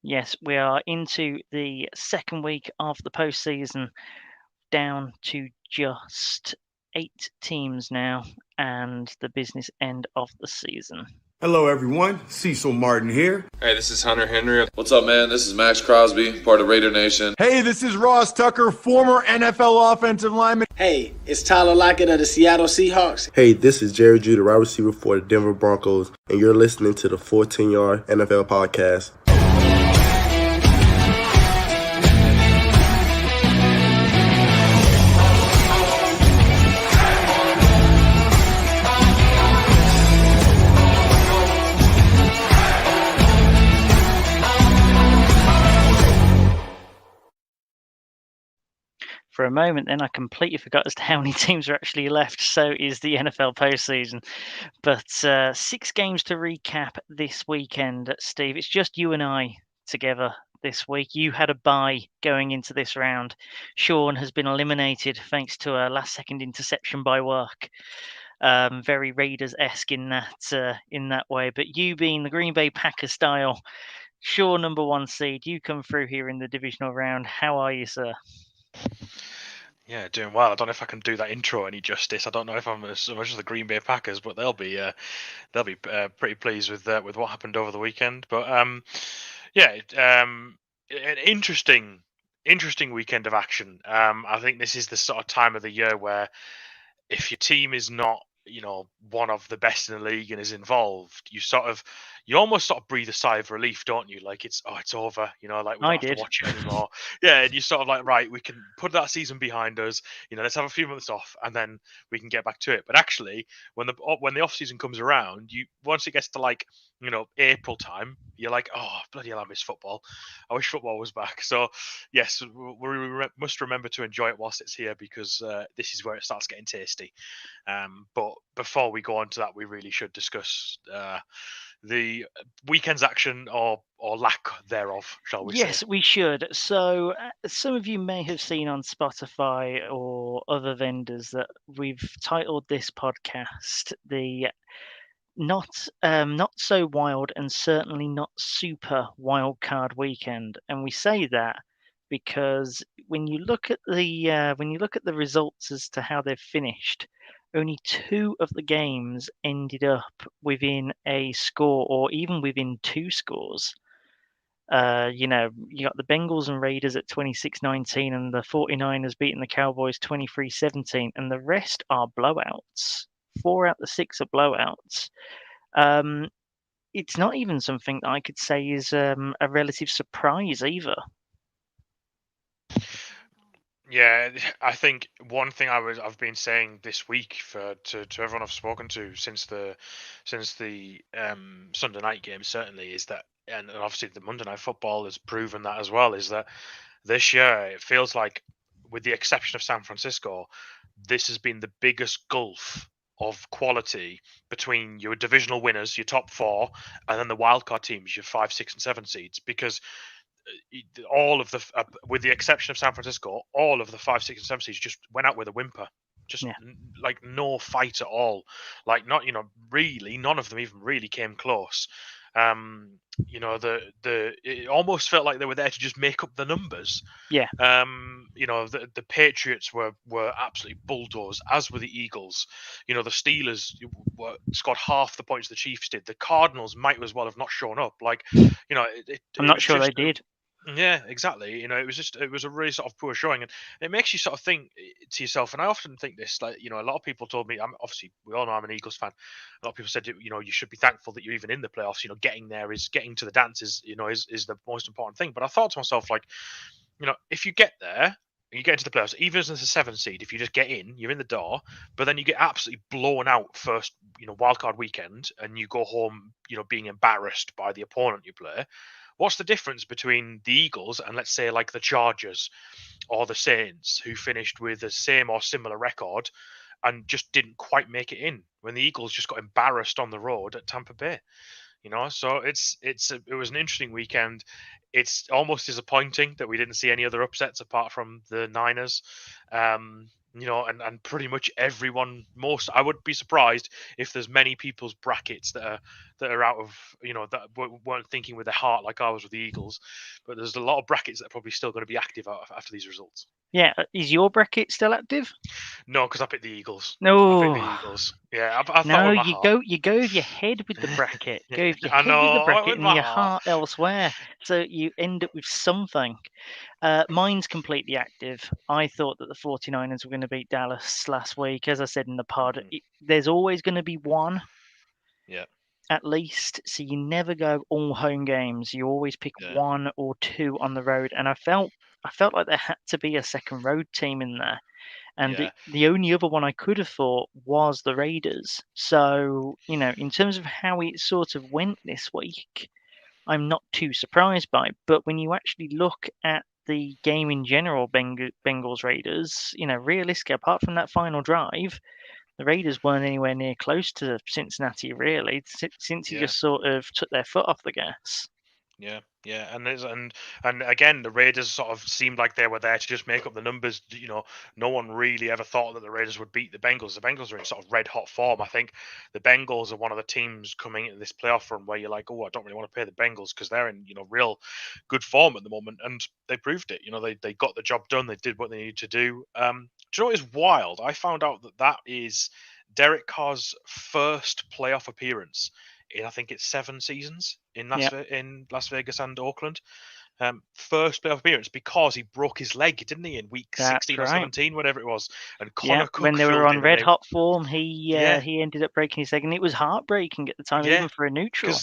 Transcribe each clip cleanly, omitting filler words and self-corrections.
Yes, we are into the second week of the postseason, down to just 8 teams now, and the business end of the season. Hello, everyone. Cecil Martin here. Hey, this is Hunter Henry. What's up, man? This is Max Crosby, part of Raider Nation. Hey, this is Ross Tucker, former NFL offensive lineman. Hey, it's Tyler Lockett of the Seattle Seahawks. Hey, this is Jerry Judy, wide receiver for the Denver Broncos, and you're listening to the Full10Yards NFL Podcast. For a moment, then I completely forgot as to how many teams are actually left. So is the NFL postseason. But 6 games to recap this weekend, Steve. It's just you and I together this week. You had a bye going into this round. Sean has been eliminated thanks to a last-second interception by work. Very Raiders-esque in that way. But you being the Green Bay Packers style, Sean, number 1 seed, you come through here in the divisional round. How are you, sir? Yeah, doing well. I don't know if I can do that intro any justice. I don't know if I'm as much as the Green Bay Packers, but they'll be pretty pleased with what happened over the weekend. But an interesting weekend of action. I think this is the sort of time of the year where if your team is not, one of the best in the league and is involved, you almost sort of breathe a sigh of relief, don't you? Like it's over, like we don't have to watch it anymore. Yeah, and you're sort of like, right, we can put that season behind us. Let's have a few months off, and then we can get back to it. But actually, when the off season comes around, once it gets to April time, you're like, oh bloody hell, I miss football. I wish football was back. So yes, we must remember to enjoy it whilst it's here, because this is where it starts getting tasty. But before we go on to that, we really should discuss the weekend's action or lack thereof, shall we say? Yes, we should. So some of you may have seen on Spotify or other vendors that we've titled this podcast the not so wild and certainly not super wild card weekend. And we say that because when you look at the results as to how they've finished, only 2 of the games ended up within a score or even within 2 scores. You got the Bengals and Raiders at 26-19 and the 49ers beating the Cowboys 23-17, and the rest are blowouts. 4 out of the 6 are blowouts. It's not even something that I could say is a relative surprise either. Yeah, I think one thing I've been saying this week to everyone I've spoken to since the Sunday night game certainly is that, and obviously the Monday Night Football has proven that as well, is that this year it feels like, with the exception of San Francisco, this has been the biggest gulf of quality between your divisional winners, your top 4, and then the wildcard teams, your 5, 6, and 7 seeds, because all of the, with the exception of San Francisco, all of the 5, 6, and 7 seeds just went out with a whimper. Just like no fight at all. Like not, really, none of them even really came close. It almost felt like they were there to just make up the numbers. Yeah. The Patriots were absolutely bulldozed, as were the Eagles. The Steelers scored half the points the Chiefs did. The Cardinals might as well have not shown up. I'm not sure they did. Yeah, exactly. It was a really sort of poor showing, and it makes you sort of think to yourself. And I often think this, a lot of people told me, obviously we all know I'm an Eagles fan. A lot of people said, you should be thankful that you're even in the playoffs. Getting to the dance is the most important thing. But I thought to myself, if you get there and you get into the playoffs, even as a 7 seed, if you just get in, you're in the door. But then you get absolutely blown out first, wildcard weekend, and you go home, being embarrassed by the opponent you play. What's the difference between the Eagles and, let's say, like the Chargers or the Saints, who finished with the same or similar record and just didn't quite make it in, when the Eagles just got embarrassed on the road at Tampa Bay? So it was an interesting weekend. It's almost disappointing that we didn't see any other upsets apart from the Niners. and pretty much everyone. I would be surprised if there's many people's brackets that are out of, that weren't thinking with their heart like I was with the Eagles. But there's a lot of brackets that are probably still going to be active after these results. Yeah, is your bracket still active? No, because I picked the Eagles. No. I picked the Eagles. Yeah, I thought No, with my you heart. go with your head with the bracket. Go with your I head with the know, bracket with and my your heart. heart elsewhere. So you end up with something. Mine's completely active. I thought that the 49ers were going to beat Dallas last week. As I said in the pod, there's always going to be one. Yeah. At least. So you never go all home games. You always pick one or two on the road. And I felt like there had to be a second road team in there. And the only other one I could have thought was the Raiders. So, in terms of how it sort of went this week, I'm not too surprised by it. But when you actually look at the game in general, Bengals Raiders, realistically, apart from that final drive, the Raiders weren't anywhere near close to Cincinnati, really, since he just sort of took their foot off the gas. Yeah, and again, the Raiders sort of seemed like they were there to just make up the numbers. No one really ever thought that the Raiders would beat the Bengals. The Bengals are in sort of red hot form. I think the Bengals are one of the teams coming into this playoff run where you're like, oh, I don't really want to play the Bengals because they're in real good form at the moment, and they proved it. They got the job done. They did what they needed to do. Do you know what is wild? I found out that is Derek Carr's first playoff appearance in, I think it's 7 seasons in Las Vegas and Auckland. First playoff appearance because he broke his leg, didn't he, in week 16 or 17, whatever it was. And Connor Cook, when they were on red hot form, he ended up breaking his leg, and it was heartbreaking at the time, even for a neutral.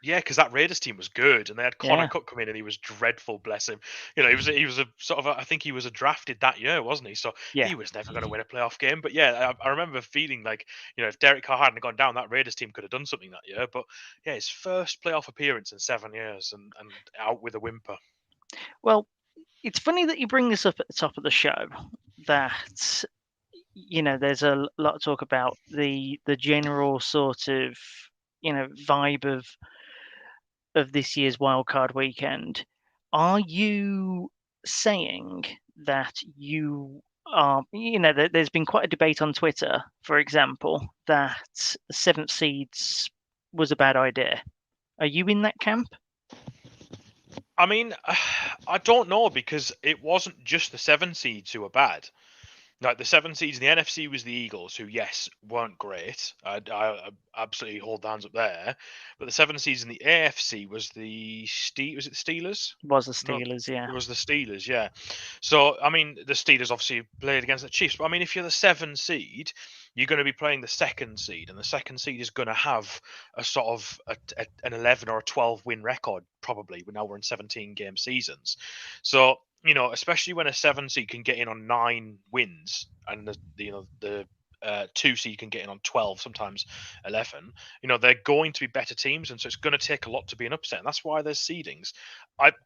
Because that Raiders team was good, and they had Connor Cook come in, and he was dreadful. Bless him. He was a sort of I think he was a drafted that year, wasn't he? So he was never going to win a playoff game. But I remember feeling like if Derek Carr hadn't gone down, that Raiders team could have done something that year. But his first playoff appearance in 7 years, and out with a whimper. Well, it's funny that you bring this up at the top of the show. That there's a lot of talk about the general sort of vibe of this year's wildcard weekend. Are you saying that you are, there's been quite a debate on Twitter, for example, that the 7th seeds was a bad idea? Are you in that camp? I mean, I don't know, because it wasn't just the 7 seeds who were bad. Like the 7 seeds in the NFC was the Eagles, who, yes, weren't great. I absolutely hold the hands up there. But the 7 seeds in the AFC was the was it the Steelers? Was the Steelers, yeah. It was the Steelers, yeah. So, I mean, the Steelers obviously played against the Chiefs. But, I mean, if you're the 7 seed, you're going to be playing the 2nd seed. And the 2nd seed is going to have a sort of an 11 or a 12 win record, probably. Now we're in 17-game seasons. So, especially when a 7 seed can get in on 9 wins, and the 2 seed can get in on 12, sometimes 11. They're going to be better teams, and so it's going to take a lot to be an upset. And that's why there's seedings.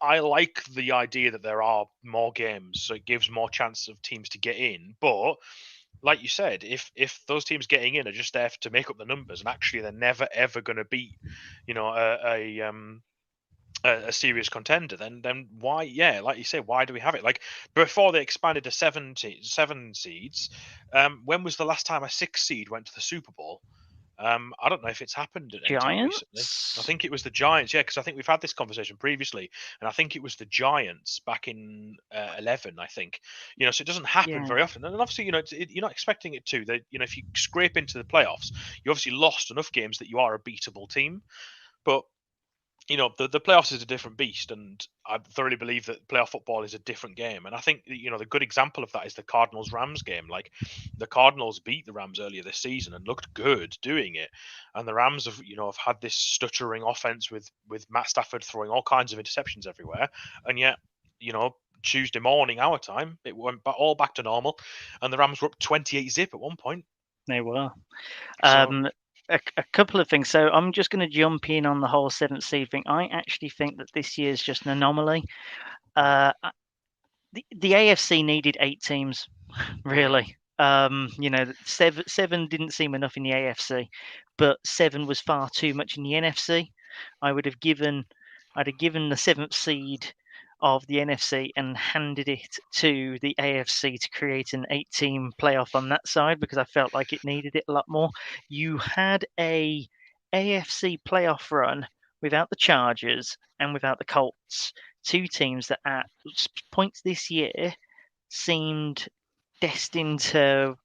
I like the idea that there are more games, so it gives more chance of teams to get in. But like you said, if those teams getting in are just there to make up the numbers, and actually they're never ever going to beat, a serious contender, then why? Yeah, like you say, why do we have it? Like before they expanded to 7 seeds, when was the last time a 6 seed went to the Super Bowl? I don't know if it's happened at any time recently. I think it was the Giants, because I think we've had this conversation previously, and I think it was the Giants back in 11. I think so it doesn't happen very often, and obviously you're not expecting it to. That if you scrape into the playoffs, you obviously lost enough games that you are a beatable team, but the playoffs is a different beast, and I thoroughly believe that playoff football is a different game. And I think the good example of that is the Cardinals-Rams game. Like the Cardinals beat the Rams earlier this season and looked good doing it, and the Rams have had this stuttering offense with Matt Stafford throwing all kinds of interceptions everywhere, and yet Tuesday morning our time it went all back to normal, and the Rams were up 28-0 at one point. They were. A couple of things. So I'm just going to jump in on the whole 7th seed thing. I actually think that this year is just an anomaly. The AFC needed 8 teams, really. 7 didn't seem enough in the AFC, but 7 was far too much in the NFC. I'd have given the 7th seed of the NFC and handed it to the AFC to create an 8-team playoff on that side because I felt like it needed it a lot more. You had a AFC playoff run without the Chargers and without the Colts, two teams that at points this year seemed destined to,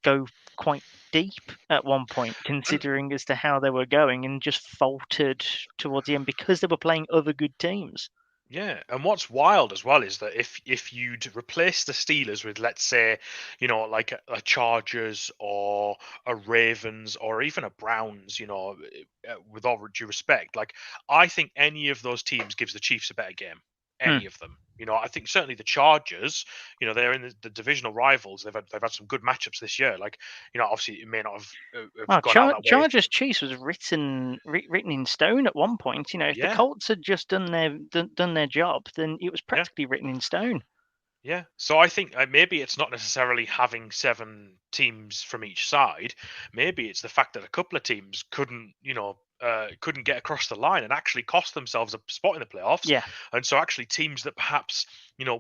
go quite deep at one point, considering as to how they were going, and just faltered towards the end because they were playing other good teams. Yeah, and what's wild as well is that if you'd replace the Steelers with, let's say, like a Chargers or a Ravens or even a Browns, with all due respect, like I think any of those teams gives the Chiefs a better game. Any of them, I think certainly the Chargers, they're in the divisional rivals. They've had some good matchups this year. Like, obviously it may not have gone out that way. Chargers Chiefs was written in stone at one point. If the Colts had just done their job, then it was practically written in stone. Yeah, so I think maybe it's not necessarily having 7 teams from each side. Maybe it's the fact that a couple of teams couldn't get across the line and actually cost themselves a spot in the playoffs. Yeah. And so actually teams that perhaps,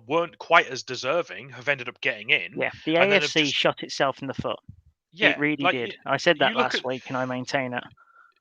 weren't quite as deserving have ended up getting in. Yeah, the AFC shot itself in the foot. Yeah, it really did. I said that last week and I maintain it.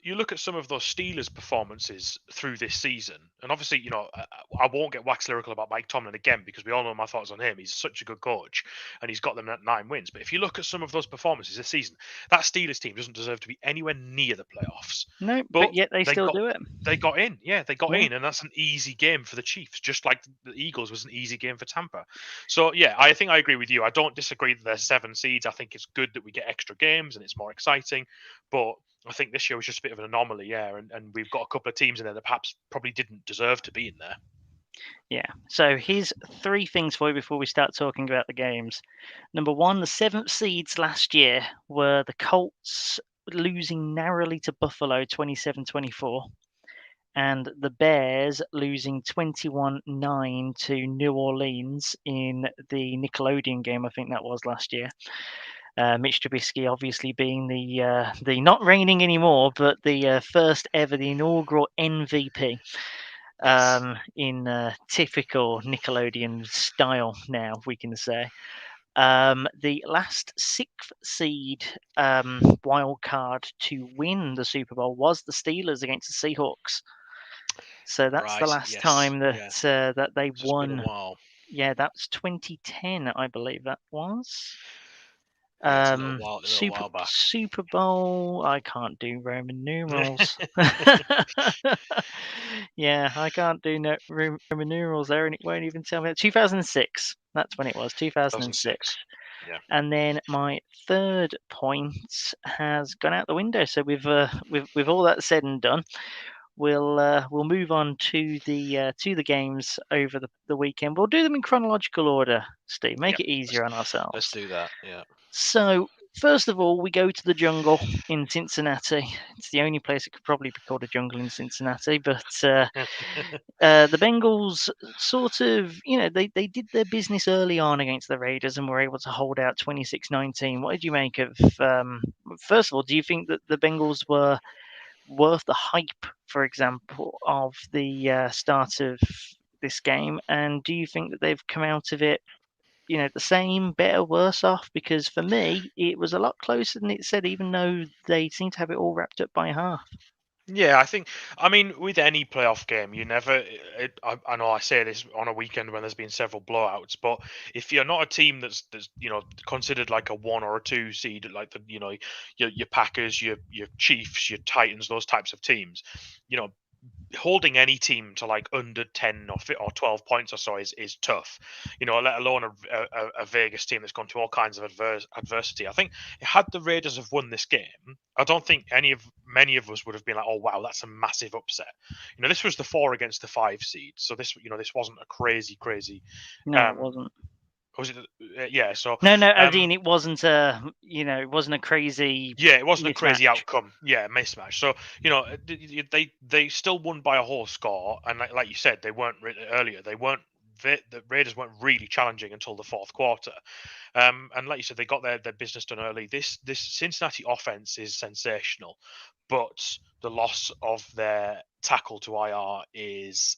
You look at some of those Steelers performances through this season, and obviously, I won't get wax lyrical about Mike Tomlin again because we all know my thoughts on him. He's such a good coach, and he's got them at 9 wins. But if you look at some of those performances this season, that Steelers team doesn't deserve to be anywhere near the playoffs. No, but yet they still do it. They got in, they got in, and that's an easy game for the Chiefs, just like the Eagles was an easy game for Tampa. So yeah, I think I agree with you. I don't disagree that there's 7 seeds. I think it's good that we get extra games and it's more exciting, but I think this year was just a bit of an anomaly, and we've got a couple of teams in there that perhaps probably didn't deserve to be in there. Yeah, so here's 3 things for you before we start talking about the games. Number 1, the 7th seeds last year were the Colts losing narrowly to Buffalo 27-24, and the Bears losing 21-9 to New Orleans in the Nickelodeon game, I think that was last year. Mitch Trubisky obviously being the not reigning anymore, but the first ever, the inaugural MVP in typical Nickelodeon style now, we can say. The last 6th seed wild card to win the Super Bowl was the Steelers against the Seahawks. So that's the last time that that they won. Yeah, that's 2010, I believe that was. Super Bowl. I can't do Roman numerals. Yeah, I can't do Roman numerals there, and it won't even tell me. 2006. That's when it was. 2006. Yeah. And then my 3rd point has gone out the window. So with all that said and done, we'll move on to the games over the weekend. We'll do them in chronological order, Steve. Make it easier on ourselves. Let's do that. Yeah. So, first of all, we go to the jungle in Cincinnati. It's the only place it could probably be called a jungle in Cincinnati. But the Bengals sort of, they did their business early on against the Raiders and were able to hold out 26-19. What did you make of, first of all, do you think that the Bengals were worth the hype, for example, of the start of this game? And do you think that they've come out of it the same, better, worse off? Because for me, it was a lot closer than it said, even though they seem to have it all wrapped up by half. Yeah, I mean, with any playoff game, you never. I know I say this on a weekend when there's been several blowouts, but if you're not a team that's considered like a 1 or a 2 seed, like your Packers, your Chiefs, your Titans, those types of teams, holding any team to like under 10 or 12 points or so is tough, let alone a Vegas team that's gone to all kinds of adversity. I think had the Raiders have won this game, I don't think many of us would have been like, oh wow, that's a massive upset. This was the 4 against the 5 seed, so this wasn't a crazy. No, it wasn't. Was it? Yeah. So no. Adine, it wasn't a. It wasn't a crazy. Yeah, it wasn't mismatch. A crazy outcome. Yeah, mismatch. So they still won by a whole score, and like you said, they weren't earlier. They weren't the Raiders weren't really challenging until the fourth quarter. And like you said, they got their business done early. This Cincinnati offense is sensational, but the loss of their tackle to IR is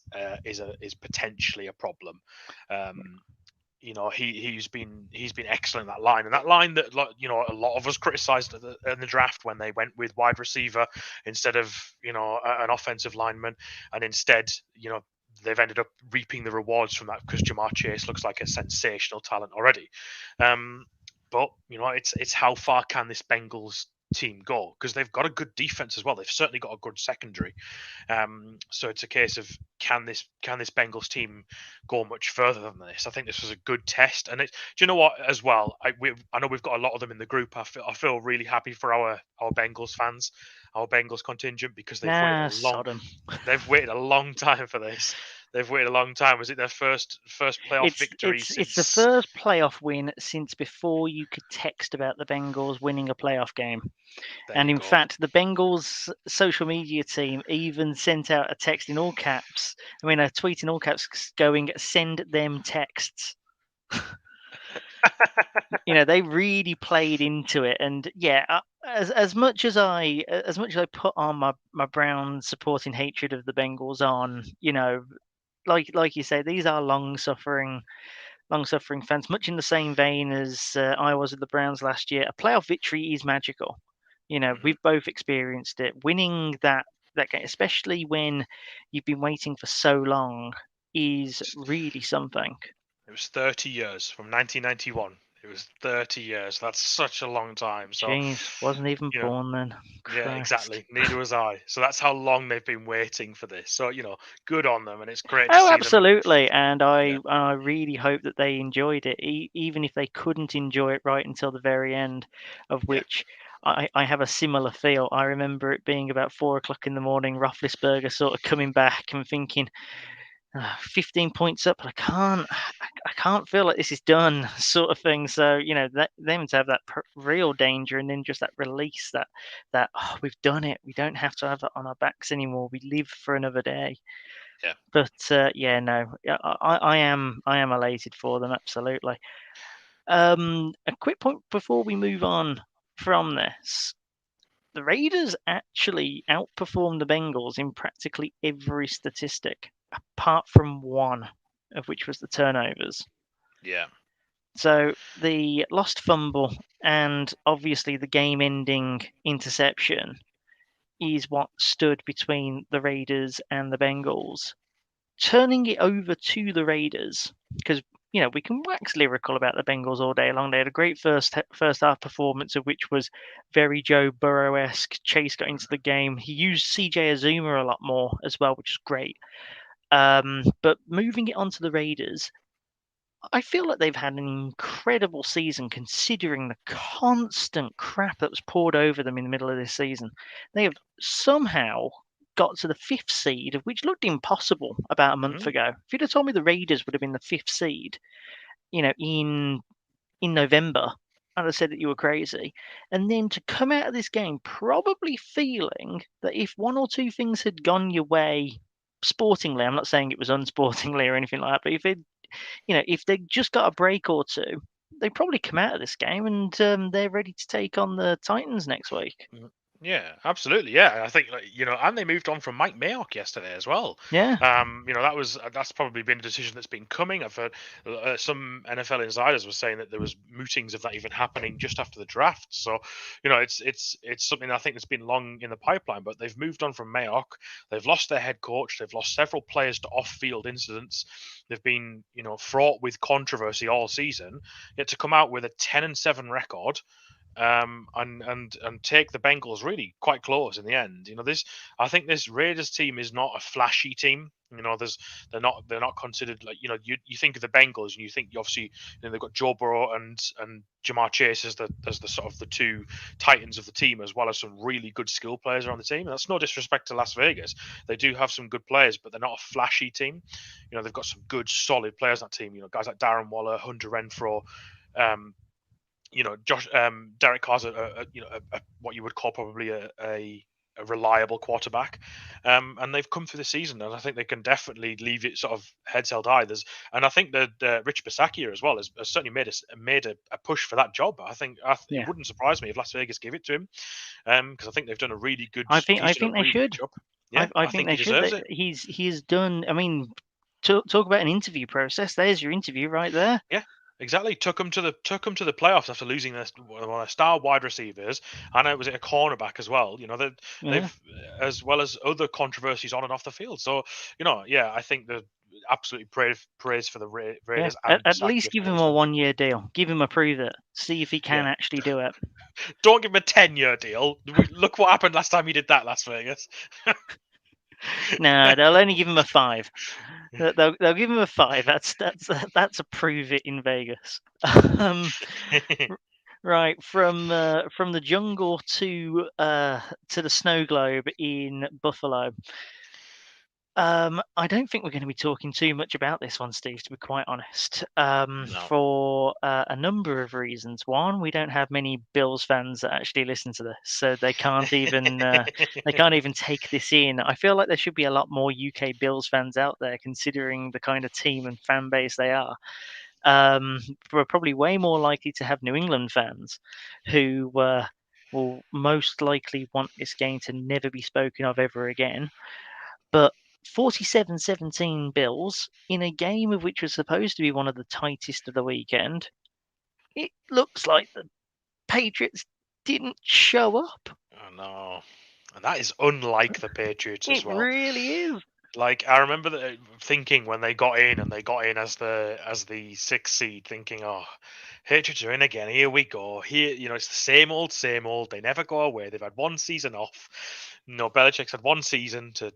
potentially a problem. He's been excellent in that line, and that line that a lot of us criticised in the draft when they went with wide receiver instead of an offensive lineman, and instead they've ended up reaping the rewards from that because Jamar Chase looks like a sensational talent already. But it's how far can this Bengals team go, because they've got a good defense as well. They've certainly got a good secondary. So it's a case of can this Bengals team go much further than this? I think this was a good test, and do you know what as well? I know we've got a lot of them in the group. I feel really happy for our Bengals fans, our Bengals contingent, because they've waited a long time for this. They've waited a long time. Was it their first playoff victory? It's the first playoff win since before you could text about the Bengals winning a playoff game. And in fact, the Bengals social media team even sent out a text in all caps. A tweet in all caps going, "Send them texts." They really played into it. And yeah, as much as I put on my Brown supporting hatred of the Bengals on, like you say, these are long-suffering fans, much in the same vein as I was with the Browns last year. A playoff victory is magical. We've both experienced it. Winning that game, especially when you've been waiting for so long, is really something. It was 30 years from 1991. It was 30 years. That's such a long time. So, jeez, wasn't even born then. Christ. Yeah, exactly. Neither was I. So that's how long they've been waiting for this. So, good on them, and it's great to see them. Absolutely. And I really hope that they enjoyed it, even if they couldn't enjoy it right until the very end, of which I have a similar feel. I remember it being about 4:00 in the morning, Roethlisberger sort of coming back and thinking, 15 points up, but I can't feel like this is done, sort of thing. So them to have that real danger, and then just that release that we've done it. We don't have to have it on our backs anymore. We live for another day. Yeah. But I am elated for them, absolutely. A quick point before we move on from this. The Raiders actually outperformed the Bengals in practically every statistic, apart from one, of which was the turnovers. Yeah. So the lost fumble and obviously the game-ending interception is what stood between the Raiders and the Bengals. Turning it over to the Raiders, because we can wax lyrical about the Bengals all day long. They had a great first half performance, of which was very Joe Burrow-esque. Chase got into the game. He used CJ Azuma a lot more as well, which is great. But moving it on to the Raiders, I feel like they've had an incredible season considering the constant crap that was poured over them in the middle of this season. They have somehow got to the 5th seed, which looked impossible about a month ago. If you'd have told me the Raiders would have been the 5th seed, in November, I'd have said that you were crazy. And then to come out of this game probably feeling that if one or two things had gone your way sportingly, I'm not saying it was unsportingly or anything like that, but if they just got a break or two, they probably come out of this game and they're ready to take on the Titans next week. Yeah, absolutely. Yeah, I think and they moved on from Mike Mayock yesterday as well. Yeah. That's probably been a decision that's been coming. I've heard some NFL insiders were saying that there was mootings of that even happening just after the draft. So, it's something I think that's been long in the pipeline. But they've moved on from Mayock. They've lost their head coach. They've lost several players to off-field incidents. They've been fraught with controversy all season. Yet to come out with a 10-7 record. And take the Bengals really quite close in the end. I think this Raiders team is not a flashy team. They're not considered like you think of the Bengals and you think obviously they've got Joe Burrow and Jamar Chase as the sort of the two titans of the team, as well as some really good skill players around the team. And that's no disrespect to Las Vegas. They do have some good players, but they're not a flashy team. They've got some good solid players on that team. Guys like Darren Waller, Hunter Renfrow. Derek Carr's what you would call probably a a reliable quarterback, and they've come through the season, and I think they can definitely leave it sort of heads held high. And I think that Rich Bisaccia as well has certainly made a push for that job. I think it wouldn't surprise me if Las Vegas give it to him, because I think they've done a really good. I think they should. Job. Yeah, I think they he should. deserves it. He's done. I mean, talk about an interview process. There's your interview right there. Yeah. Exactly. Took them to the playoffs after losing one of their star wide receivers. I know it was a cornerback as well. They've as well as other controversies on and off the field. So I think the absolutely praise for the Raiders. Yeah. At least give him a 1-year deal. Give him a prove it. See if he can actually do it. Don't give him a 10-year deal. Look what happened last time he did that, Las Vegas. No, they'll only give him a 5. They'll give him a 5. That's a prove it in Vegas. Right, from the jungle to the snow globe in Buffalo. I don't think we're going to be talking too much about this one, Steve, to be quite honest. No. For a number of reasons. One, we don't have many Bills fans that actually listen to this, so they can't even take this in. I feel like there should be a lot more UK Bills fans out there, considering the kind of team and fan base they are. We're probably way more likely to have New England fans who will most likely want this game to never be spoken of ever again. But 47-17 Bills in a game of which was supposed to be one of the tightest of the weekend. It looks like the Patriots didn't show up. Oh no, and that is unlike the Patriots as well. It really is. Like, I remember thinking when they got in as the 6th seed, thinking, "Oh, Patriots are in again. Here we go. Here, it's the same old, same old. They never go away. They've had one season off. Belichick's had one season to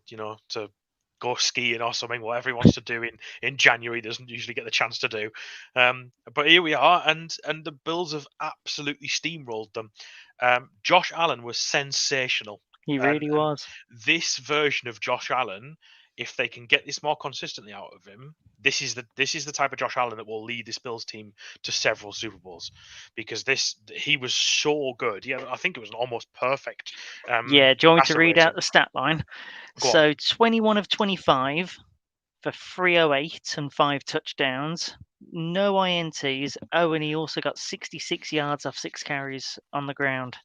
go skiing or something, whatever he wants to do in January, doesn't usually get the chance to do. But here we are, and the Bills have absolutely steamrolled them. Josh Allen was sensational. He really was. This version of Josh Allen, if they can get this more consistently out of him, this is the type of Josh Allen that will lead this Bills team to several Super Bowls, because he was so good. Yeah, I think it was an almost perfect. Do you want me to read out the stat line? Go on. 21 of 25 for 308 and 5 touchdowns, no INTs. Oh, and he also got 66 yards off 6 carries on the ground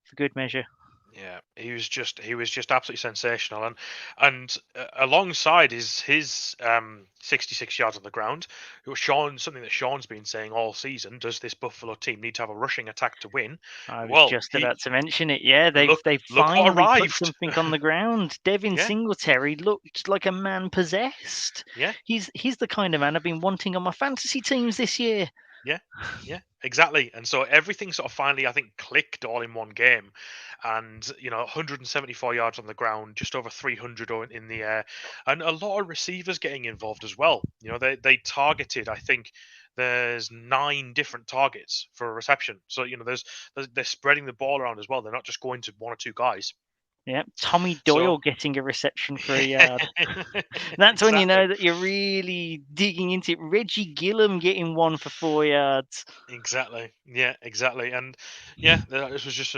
for good measure. Yeah, he was just absolutely sensational, and alongside his 66 yards on the ground, it was something that Sean's been saying all season. Does this Buffalo team need to have a rushing attack to win? I was just about to mention it. Yeah, they finally put something on the ground. Devin Singletary looked like a man possessed. Yeah, he's the kind of man I've been wanting on my fantasy teams this year. Yeah, exactly. And so everything sort of finally, I think, clicked all in one game. And 174 yards on the ground, just over 300 in the air, and a lot of receivers getting involved as well. They targeted, I think there's 9 different targets for a reception. So they're spreading the ball around as well. They're not just going to 1 or 2 guys. Yeah, Tommy Doyle getting a reception for a yard. That's when you know that you're really digging into it. Reggie Gillum getting 1 for 4 yards. Exactly. Yeah, exactly. And yeah, this was just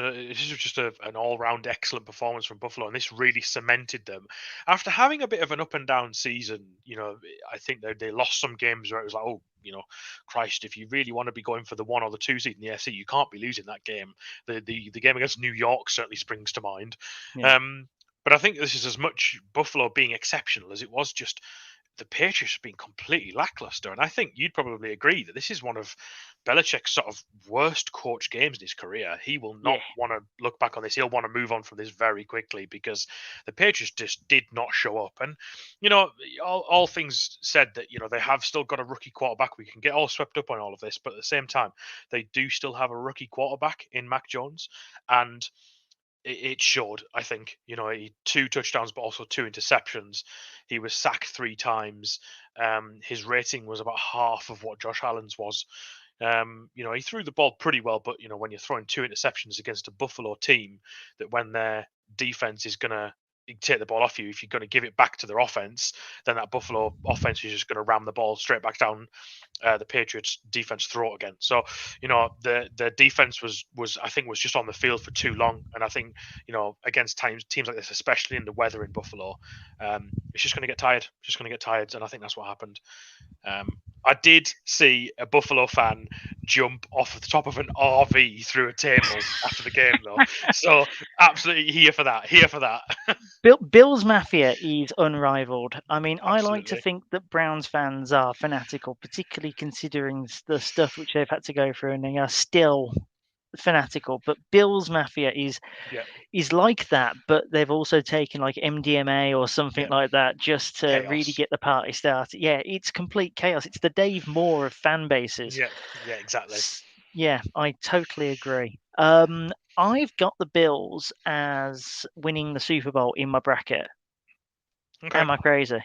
an all-round excellent performance from Buffalo, and this really cemented them after having a bit of an up and down season. I think they lost some games where it was like, oh, Christ, if you really want to be going for the 1 or the 2 seed in the AFC, you can't be losing that game. The game against New York certainly springs to mind. Yeah. But I think this is as much Buffalo being exceptional as it was just the Patriots being completely lackluster. And I think you'd probably agree that this is one of Belichick's sort of worst coach games in his career. He will not want to look back on this. He'll want to move on from this very quickly, because the Patriots just did not show up. And, all things said that, they have still got a rookie quarterback. We can get all swept up on all of this, but at the same time, they do still have a rookie quarterback in Mac Jones. And it showed, I think. He 2 touchdowns, but also 2 interceptions. He was sacked 3 times. His rating was about half of what Josh Allen's was. He threw the ball pretty well, but when you're throwing 2 interceptions against a Buffalo team, that when their defense is gonna take the ball off you. If you're going to give it back to their offense, then that Buffalo offense is just going to ram the ball straight back down the Patriots defense throat again. So, the defense was I think was just on the field for too long, and I think against teams like this, especially in the weather in Buffalo, it's just going to get tired. Just going to get tired, and I think that's what happened. I did see a Buffalo fan jump off the top of an RV through a table after the game, though. So absolutely here for that. Here for that. Bills Mafia is unrivaled. I mean, I like to Absolutely. think that Browns fans are fanatical, particularly considering the stuff which they've had to go through, and they are still fanatical. But Bills Mafia is like that, but they've also taken like MDMA or something like that just to really Chaos. get the party started. Yeah, it's complete chaos. It's the Dave Moore of fan bases. Yeah, exactly. Yeah, I totally agree. I've got the Bills as winning the Super Bowl in my bracket. Okay. Am I crazy?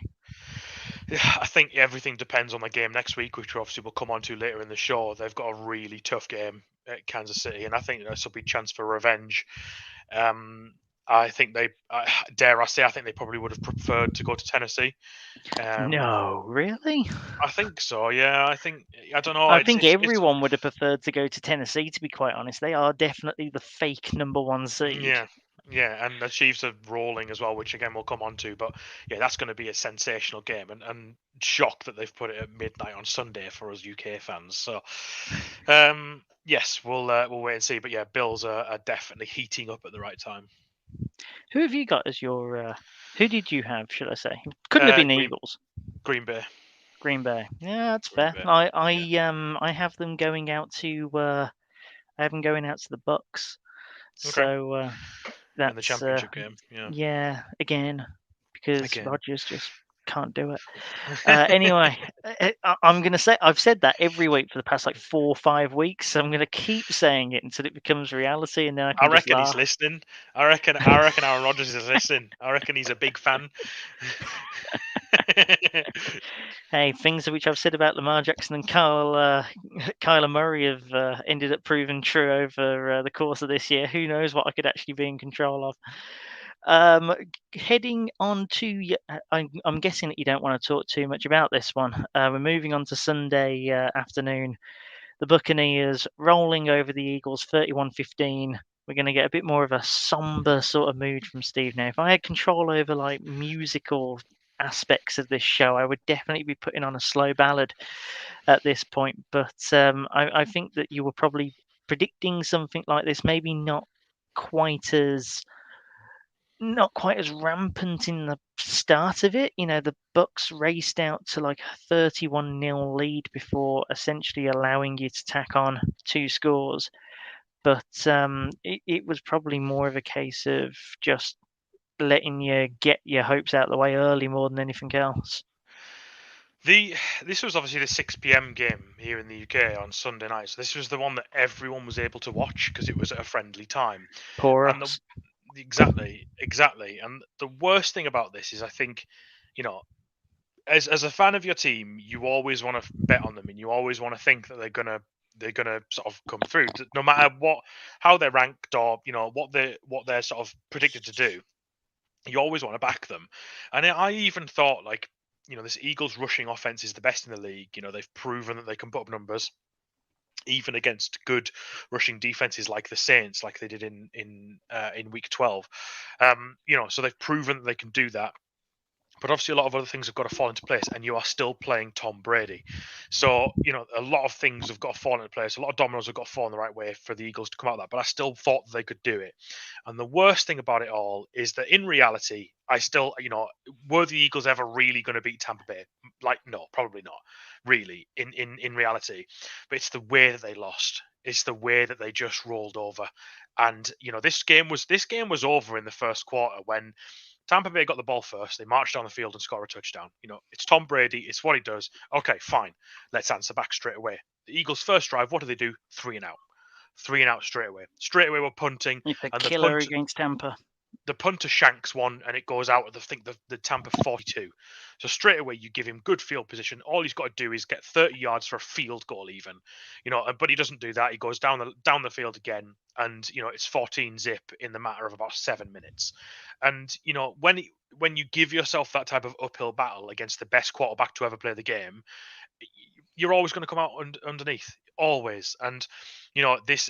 Yeah, I think everything depends on the game next week, which obviously we'll come on to later in the show. They've got a really tough game at Kansas City, and I think this will be a chance for revenge. I think I think they probably would have preferred to go to Tennessee. No, really? I think so. Yeah, I don't know. I think everyone would have preferred to go to Tennessee. To be quite honest, they are definitely the fake number one seed. Yeah, and the Chiefs are rolling as well, which again we'll come on to. But yeah, that's going to be a sensational game, and shocked that they've put it at midnight on Sunday for us UK fans. So, yes, we'll wait and see. But yeah, Bills are definitely heating up at the right time. Who have you got as your? Who did you have? Should I say? Couldn't have been Eagles. Green Bay. Green Bay. Yeah, that's fair. I have them going out to. I have them going out to the Bucks. Okay. So that's in the championship game. Yeah, again, because Rodgers just can't do it. Anyway, I'm going to say I've said that every week for the past like 4 or 5 weeks. So I'm going to keep saying it until it becomes reality, and then I reckon he's listening. I reckon Aaron Rodgers is listening. I reckon he's a big fan. Hey, things which I've said about Lamar Jackson and Kyler Murray have ended up proving true over the course of this year. Who knows what I could actually be in control of? Heading on to, I'm guessing that you don't want to talk too much about this one. We're moving on to Sunday afternoon. The Buccaneers rolling over the Eagles 31-15. We're going to get a bit more of a somber sort of mood from Steve now. If I had control over like musical aspects of this show, I would definitely be putting on a slow ballad at this point. But I think that you were probably predicting something like this, maybe not quite as rampant in the start of it. The Bucks raced out to like a 31-0 lead before essentially allowing you to tack on 2 scores. But it was probably more of a case of just letting you get your hopes out of the way early more than anything else. This was obviously the 6 p.m. game here in the UK on Sunday night. So this was the one that everyone was able to watch because it was at a friendly time. Poor us. Exactly. And the worst thing about this is I think, as a fan of your team, you always want to bet on them, and you always want to think that they're gonna sort of come through, no matter how they're ranked or what they're sort of predicted to do. You always want to back them, and I even thought this Eagles rushing offense is the best in the league. They've proven that they can put up numbers, even against good rushing defenses like the Saints, like they did in Week 12. So they've proven that they can do that. But obviously, a lot of other things have got to fall into place, and you are still playing Tom Brady. So, a lot of things have got to fall into place. A lot of dominoes have got to fall in the right way for the Eagles to come out of that. But I still thought they could do it. And the worst thing about it all is that in reality, I still, were the Eagles ever really going to beat Tampa Bay? No, probably not, really, in reality. But it's the way that they lost. It's the way that they just rolled over. And, this game was over in the first quarter when Tampa Bay got the ball first. They marched down the field and scored a touchdown. It's Tom Brady. It's what he does. Okay, fine. Let's answer back straight away. The Eagles' first drive, what do? 3 and out. 3 and out straight away. Straight away, we're punting. It's a killer against Tampa. the punter shanks one and it goes out at the Tampa 42. So straight away you give him good field position. All he's got to do is get 30 yards for a field goal, even, but he doesn't do that. He goes down the field again, and it's 14 zip in the matter of about 7 minutes. And when you give yourself that type of uphill battle against the best quarterback to ever play the game, you're always going to come out underneath, always. And this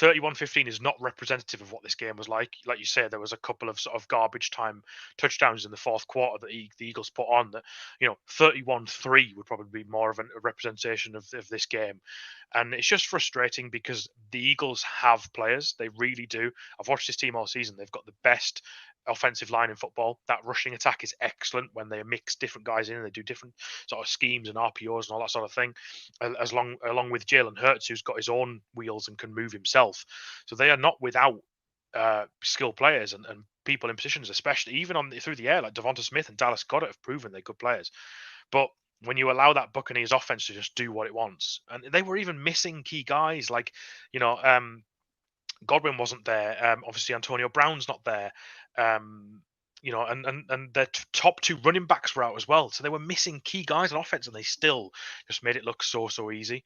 31-15 is not representative of what this game was like. Like you said, there was a couple of sort of garbage time touchdowns in the fourth quarter that the Eagles put on. That 31-3 would probably be more of a representation of this game. And it's just frustrating because the Eagles have players. They really do. I've watched this team all season. They've got the best offensive line in football. That rushing attack is excellent when they mix different guys in and they do different sort of schemes and RPOs and all that sort of thing, along with Jalen Hurts, who's got his own wheels and can move himself. So they are not without skilled players and people in positions, especially even through the air, like Devonta Smith and Dallas Goedert have proven they're good players. But when you allow that Buccaneers offense to just do what it wants, and they were even missing key guys like Godwin wasn't there. Obviously, Antonio Brown's not there. And their top two running backs were out as well. So they were missing key guys on offense, and they still just made it look so easy.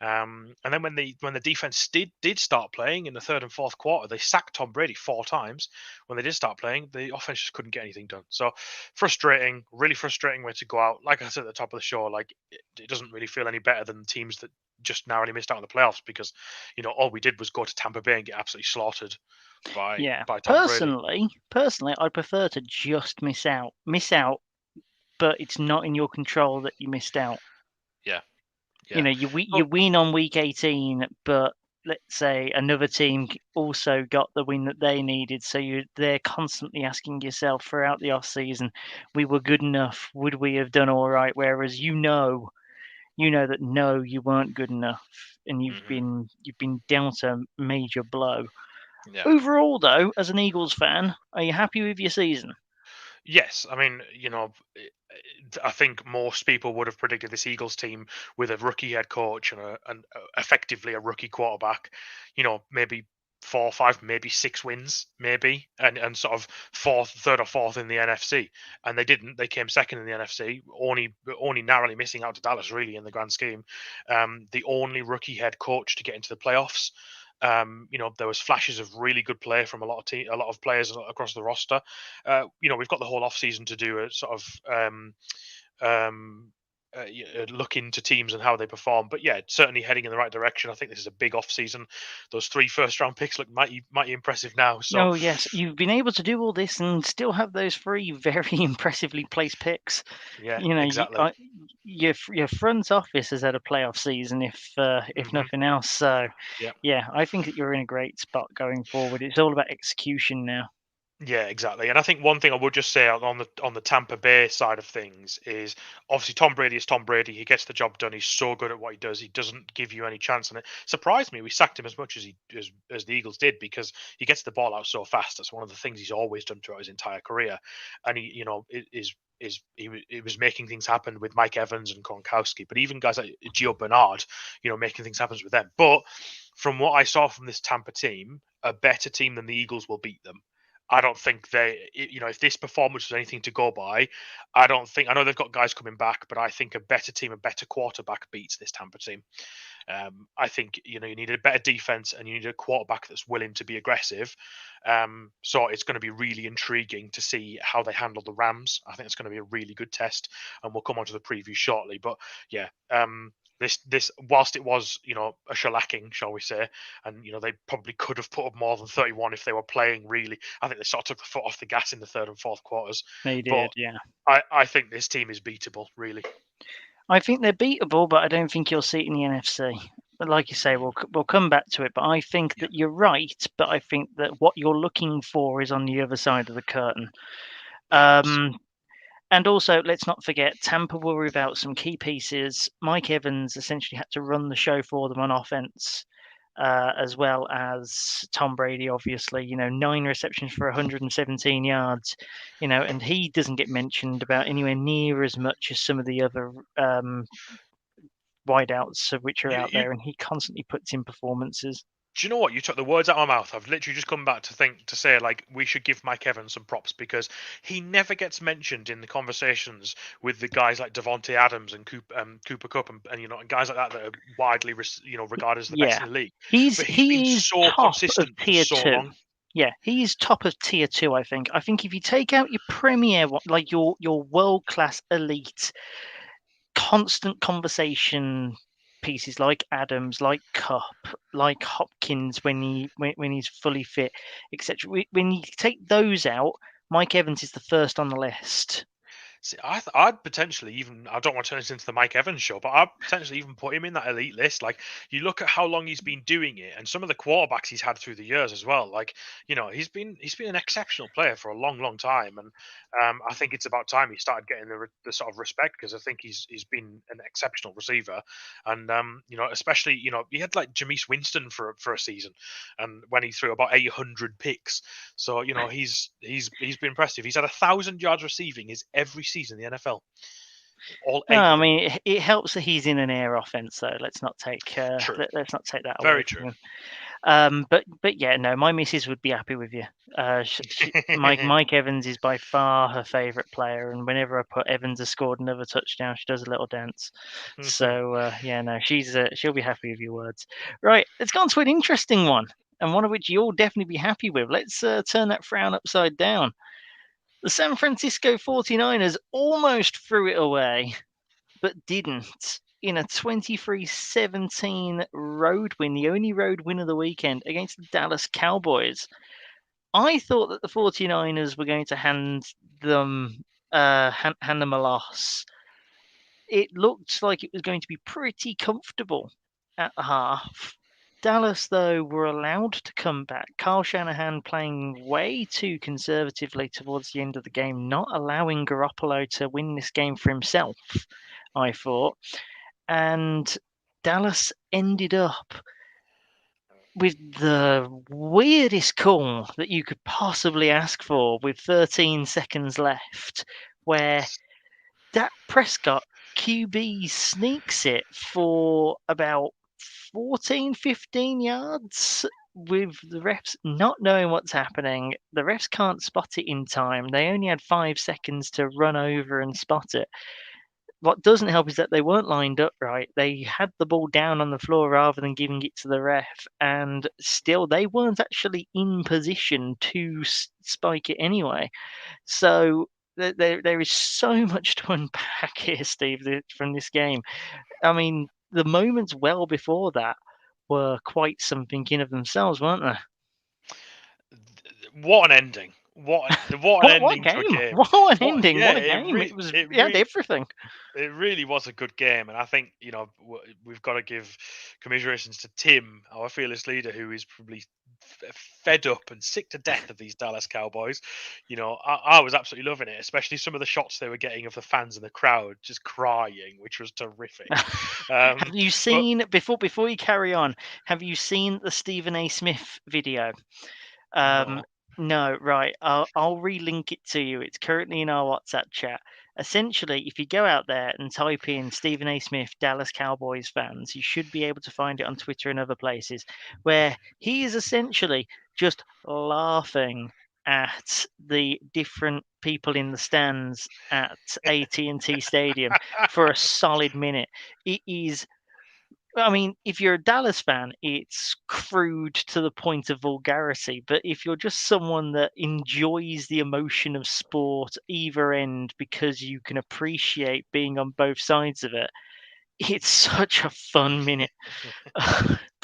And then when the defense did start playing in the third and fourth quarter, they sacked Tom Brady 4 times. When they did start playing, the offense just couldn't get anything done. So frustrating, really frustrating way to go out. Like I said at the top of the show, like it doesn't really feel any better than teams that just narrowly missed out on the playoffs, because all we did was go to Tampa Bay and get absolutely slaughtered by Tom Brady. Personally, I'd prefer to just miss out, but it's not in your control that you missed out. Yeah. You win on week 18, but let's say another team also got the win that they needed, so they're constantly asking yourself throughout the off season, we were good enough, would we have done all right? Whereas you know that no, you weren't good enough, and you've been dealt a major blow. Yeah. Overall, though, as an Eagles fan, are you happy with your season? Yes, I mean, I think most people would have predicted this Eagles team with a rookie head coach and effectively a rookie quarterback, maybe 4 or 5, maybe 6 wins, maybe, and sort of third or fourth in the NFC. And they didn't. They came second in the NFC, only narrowly missing out to Dallas, really, in the grand scheme. The only rookie head coach to get into the playoffs. There was flashes of really good play from a lot of players across the roster. We've got the whole off season to do a sort of look into teams and how they perform. But yeah, certainly heading in the right direction. I think this is a big off season. Those 3 first-round picks look mighty impressive now. So, oh yes, you've been able to do all this and still have those 3 very impressively placed picks. Yeah, exactly. Your front office has had a playoff season, if nothing else. So yeah, I think that you're in a great spot going forward. It's all about execution now. Yeah, exactly. And I think one thing I would just say on the Tampa Bay side of things is obviously Tom Brady is Tom Brady. He gets the job done. He's so good at what he does. He doesn't give you any chance. And it surprised me we sacked him as much as as the Eagles did, because he gets the ball out so fast. That's one of the things he's always done throughout his entire career. And he was making things happen with Mike Evans and Gronkowski, but even guys like Gio Bernard, making things happen with them. But from what I saw from this Tampa team, a better team than the Eagles will beat them. I don't think if this performance was anything to go by, I know they've got guys coming back, but I think a better team, a better quarterback beats this Tampa team. I think, you need a better defense and you need a quarterback that's willing to be aggressive. So it's going to be really intriguing to see how they handle the Rams. I think it's going to be a really good test, and we'll come on to the preview shortly. But yeah, this whilst it was a shellacking, shall we say, and they probably could have put up more than 31 if they were playing really. I think they sort of took the foot off the gas in the third and fourth quarters. They did, yeah. I think this team is beatable, really. I think they're beatable, but I don't think you'll see it in the NFC. But like you say, we'll come back to it. But I think that you're right. But I think that what you're looking for is on the other side of the curtain. And also, let's not forget, Tampa were without some key pieces. Mike Evans essentially had to run the show for them on offense, as well as Tom Brady, obviously. 9 receptions for 117 yards, and he doesn't get mentioned about anywhere near as much as some of the other wideouts which are out there, and he constantly puts in performances. Do you know what? You took the words out of my mouth. I've literally just come back to say like we should give Mike Evans some props because he never gets mentioned in the conversations with the guys like Devontae Adams and Cooper Kupp and and guys like that are widely regarded as the best in the league. But he's been He is so top of consistent for tier so 2. long. Yeah, he's top of tier 2. I think if you take out your premier one, like your world class elite, constant conversation pieces like Adams, like Cup, like Hopkins when he's fully fit, etc. When you take those out, Mike Evans is the first on the list. See, I'd potentially even, I don't want to turn this into the Mike Evans show, but I'd potentially even put him in that elite list. Like, you look at how long he's been doing it and some of the quarterbacks he's had through the years as well. Like, he's been an exceptional player for a long, long time. And I think it's about time he started getting the sort of respect because I think he's been an exceptional receiver. And, especially, he had like Jameis Winston for a season and when he threw about 800 picks. So, he's been impressive. He's had 1,000 yards receiving his every season in the NFL. I mean, it helps that he's in an air offense, though. Let's not take let's not take that away. Very true. But yeah, no, my missus would be happy with you. Mike Evans is by far her favourite player, and whenever I put Evans has scored another touchdown, she does a little dance. So yeah, no, she'll be happy with your words. Right, let's go on to an interesting one, and one of which you'll definitely be happy with. Let's turn that frown upside down. The San Francisco 49ers almost threw it away, but didn't, in a 23-17 road win, the only road win of the weekend against the Dallas Cowboys. I thought that the 49ers were going to hand them a loss. It looked like it was going to be pretty comfortable at the half. Dallas, though, were allowed to come back. Kyle Shanahan playing way too conservatively towards the end of the game, not allowing Garoppolo to win this game for himself, I thought. And Dallas ended up with the weirdest call that you could possibly ask for with 13 seconds left, where Dak Prescott, QB, sneaks it for about 14, 15 yards with the refs not knowing what's happening. The refs can't spot it in time. They only had 5 seconds to run over and spot it. What doesn't help is that they weren't lined up right. They had the ball down on the floor rather than giving it to the ref, and still they weren't actually in position to spike it anyway. So there is so much to unpack here, Steve, from this game. I mean, the moments well before that were quite something in of themselves, weren't they? What an ending! What an ending to a game! What an ending! Yeah, what a game! It had everything. It really was a good game, and I think we've got to give commiserations to Tim, our fearless leader, who is probably fed up and sick to death of these Dallas Cowboys. I was absolutely loving it, especially some of the shots they were getting of the fans in the crowd just crying, which was terrific. Have you seen before you carry on? Have you seen the Stephen A. Smith video? No, right. I'll relink it to you. It's currently in our WhatsApp chat. Essentially, if you go out there and type in Stephen A. Smith, Dallas Cowboys fans, you should be able to find it on Twitter and other places, where he is essentially just laughing at the different people in the stands at AT&T Stadium for a solid minute. It is. I mean, if you're a Dallas fan, it's crude to the point of vulgarity. But if you're just someone that enjoys the emotion of sport, either end, because you can appreciate being on both sides of it, it's such a fun minute.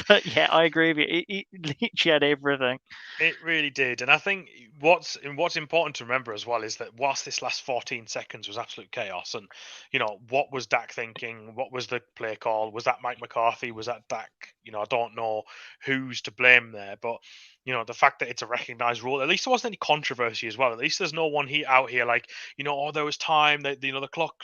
But yeah, I agree with you. It literally had everything. It really did. And I think what's important to remember as well is that whilst this last 14 seconds was absolute chaos, and what was Dak thinking? What was the play call? Was that Mike McCarthy? Was that Dak? I don't know who's to blame there, but the fact that it's a recognized rule, at least there wasn't any controversy as well. At least there's no one out here like, there was time that the clock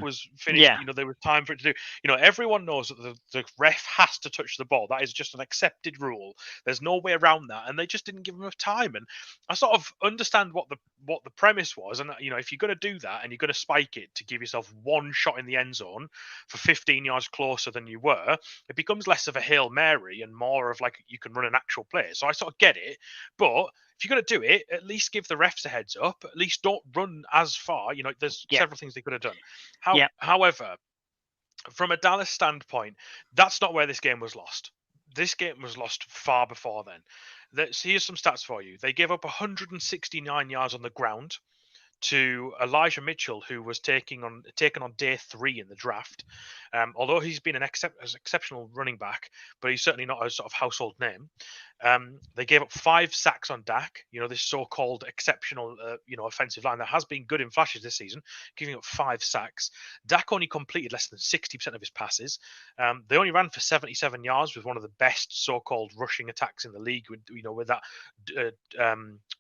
was finished. Yeah. There was time for it to do. Everyone knows that the ref has to touch the ball. That is just an accepted rule. There's no way around that, and they just didn't give him enough time. And I sort of understand what the premise was, and if you're going to do that and you're going to spike it to give yourself one shot in the end zone for 15 yards closer than you were, it becomes less of a Hail Mary and more of like you can run an actual play. So I sort of get it, but if you're going to do it, at least give the refs a heads up. At least don't run as far. There's several things they could have done. However, from a Dallas standpoint, that's not where this game was lost. This game was lost far before then. Here's some stats for you. They gave up 169 yards on the ground to Elijah Mitchell, who was taken on day 3 in the draft. Although he's been an exceptional running back, but he's certainly not a sort of household name. They gave up 5 sacks on Dak, this so-called exceptional, offensive line that has been good in flashes this season, giving up 5 sacks. Dak only completed less than 60% of his passes. They only ran for 77 yards with one of the best so-called rushing attacks in the league, with that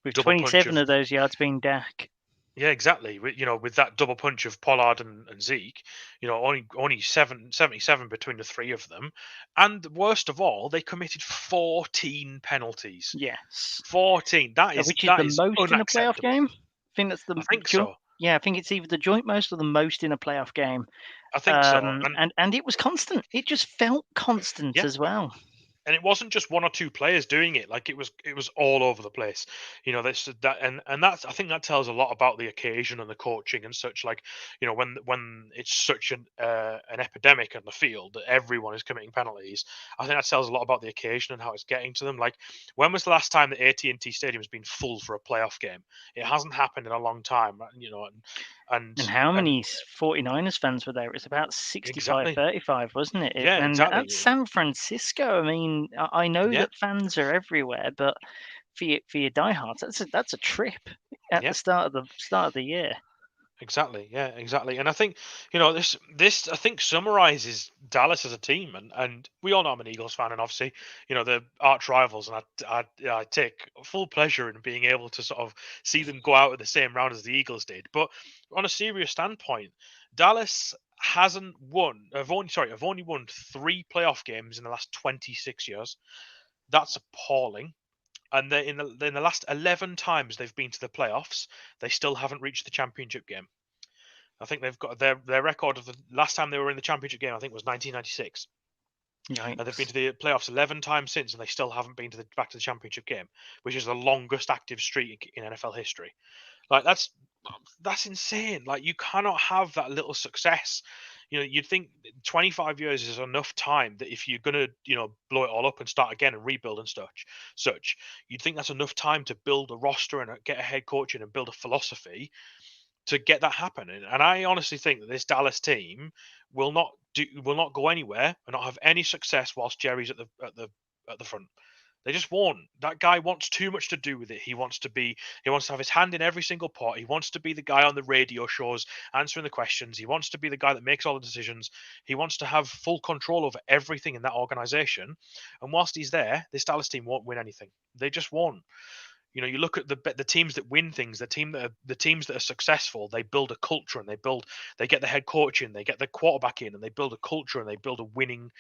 with 27 of those yards being Dak. Yeah, exactly. With that double punch of Pollard and Zeke, only 77 between the 3 of them. And worst of all, they committed 14 penalties. Yes. 14. Which is the most in a playoff game? I think so. Yeah, I think it's either the joint most or the most in a playoff game. I think so. And it was constant. It just felt constant as well. And it wasn't just 1 or 2 players doing it; like it was all over the place. And I think that tells a lot about the occasion and the coaching and such. Like, when it's such an epidemic on the field that everyone is committing penalties, I think that tells a lot about the occasion and how it's getting to them. Like, when was the last time the AT&T Stadium has been full for a playoff game? It hasn't happened in a long time. And how many 49ers fans were there? It was about 65-35, wasn't it? Yeah, and exactly. That's San Francisco. I mean, I know that fans are everywhere, but for your diehards, that's a trip at the start of the year. Exactly. Yeah, exactly. And I think, this I think summarizes Dallas as a team. And we all know I'm an Eagles fan, and obviously, they're arch rivals, and I take full pleasure in being able to sort of see them go out at the same round as the Eagles did. But on a serious standpoint, Dallas have only won 3 playoff games in the last 26 years. That's appalling. And in the last 11 times they've been to the playoffs, they still haven't reached the championship game. I think they've got their record of the last time they were in the championship game, I think, was 1996. Yikes. And they've been to the playoffs 11 times since, and they still haven't been back to the championship game, which is the longest active streak in NFL history. Like, that's insane. Like, you cannot have that little success. You'd think 25 years is enough time that if you're going to, blow it all up and start again and rebuild and such, you'd think that's enough time to build a roster and get a head coach in and build a philosophy to get that happening. And I honestly think that this Dallas team will not go anywhere and not have any success whilst Jerry's at the front. They just won't. That guy wants too much to do with it. He wants to have his hand in every single pot. He wants to be the guy on the radio shows answering the questions. He wants to be the guy that makes all the decisions. He wants to have full control over everything in that organization. And whilst he's there, this Dallas team won't win anything. They just won't. You look at the teams that win things, the teams that are successful, they build a culture and they get the head coach in, they get the quarterback in, and they build a culture and they build a winning,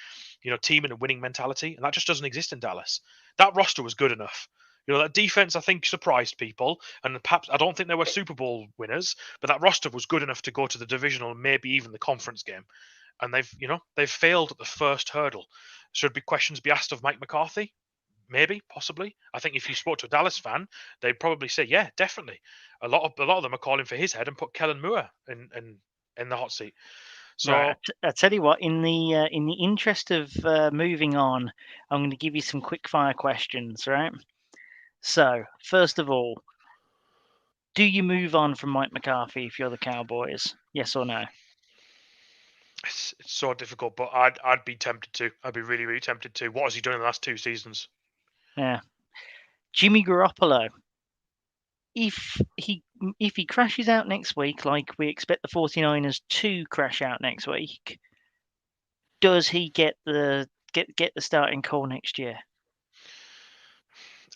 team and a winning mentality. And that just doesn't exist in Dallas. That roster was good enough. That defense, I think, surprised people, and perhaps I don't think they were Super Bowl winners, but that roster was good enough to go to the divisional and maybe even the conference game. And they've failed at the first hurdle. Should questions be asked of Mike McCarthy? Maybe, possibly. I think if you spoke to a Dallas fan, they'd probably say, yeah, definitely. A lot of them are calling for his head and put Kellen Moore in the hot seat. So right, I tell you what, in the interest of moving on, I'm going to give you some quick fire questions, right? So, first of all, do you move on from Mike McCarthy if you're the Cowboys? Yes or no? It's so difficult, but I'd be tempted to. I'd be really, really tempted to. What has he done in the last 2 seasons? Yeah. Jimmy Garoppolo, if he crashes out next week, like we expect the 49ers to crash out next week, does he get the starting call next year?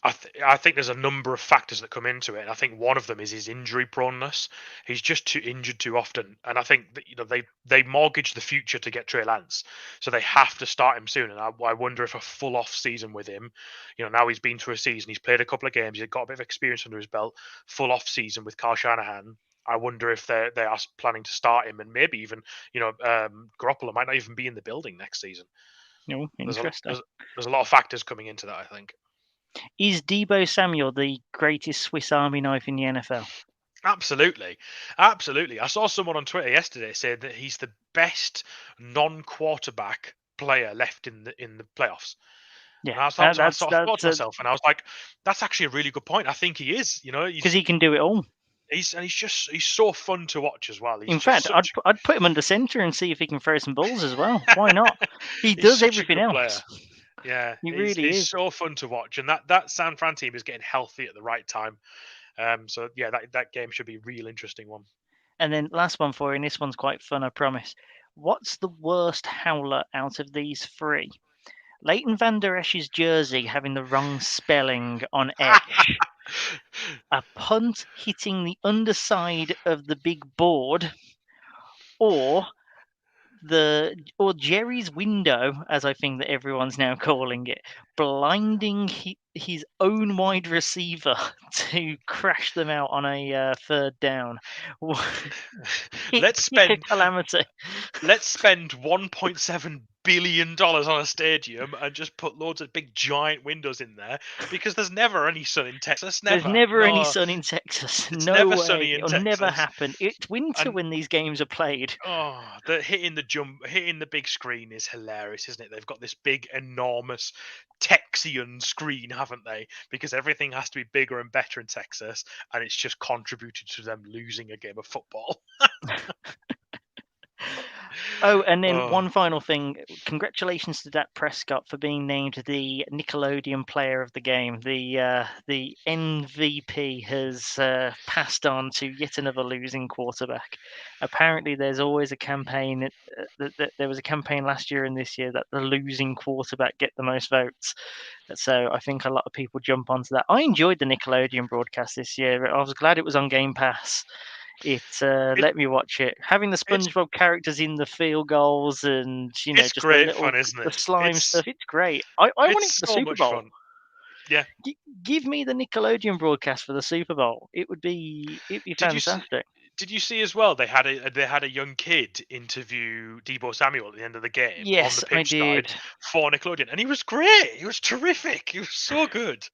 I think there's a number of factors that come into it, and I think one of them is his injury proneness. He's just too injured too often, and I think that they mortgage the future to get Trey Lance, so they have to start him soon. And I wonder if a full off season with him, now he's been through a season, he's played a couple of games, he's got a bit of experience under his belt. Full off season with Kyle Shanahan, I wonder if they are planning to start him, and maybe even Garoppolo might not even be in the building next season. Interesting. There's a lot of factors coming into that, I think. Is Deebo Samuel the greatest Swiss Army knife in the NFL? Absolutely. I saw someone on Twitter yesterday say that he's the best non-quarterback player left in the playoffs. Yeah, and I thought to myself, and I was like, that's actually a really good point. I think he is. Because he can do it all. He's so fun to watch as well. In fact, I'd put him under center and see if he can throw some balls as well. Why not? He does everything else. Player. Yeah, he's so fun to watch, and that San Fran team is getting healthy at the right time. So yeah, that game should be a real interesting one. And then last one for you, and this one's quite fun, I promise. What's the worst howler out of these three? Leighton Van Der Esch's jersey having the wrong spelling on Esch. A punt hitting the underside of the big board, or Jerry's window, as I think that everyone's now calling it, blinding his own wide receiver to crash them out on a third down. Let's spend calamity. Let's spend $1.7 billion on a stadium and just put loads of big giant windows in there, because there's never any sun in Texas. There's never any sun in Texas. It's no never way. sunny in It'll Texas. never happen. It's winter when these games are played. Oh, hitting the big screen is hilarious, isn't it? They've got this big, enormous Texian screen, haven't they? Because everything has to be bigger and better in Texas, and it's just contributed to them losing a game of football. Oh, and then one final thing. Congratulations to Dak Prescott for being named the Nickelodeon Player of the Game. The MVP has passed on to yet another losing quarterback. Apparently, there's always a campaign. There was a campaign last year and this year that the losing quarterback get the most votes. So I think a lot of people jump onto that. I enjoyed the Nickelodeon broadcast this year. I was glad it was on Game Pass. It let me watch it. Having the SpongeBob characters in the field goals and it's just great fun, isn't it? The slime stuff. It's great. I want it for the Super Bowl. Fun. Yeah. Give me the Nickelodeon broadcast for the Super Bowl. It'd be fantastic. Did you see as well? They had a young kid interview Deebo Samuel at the end of the game. Yes, on the pitch I did. side for Nickelodeon, and he was great. He was terrific. He was so good.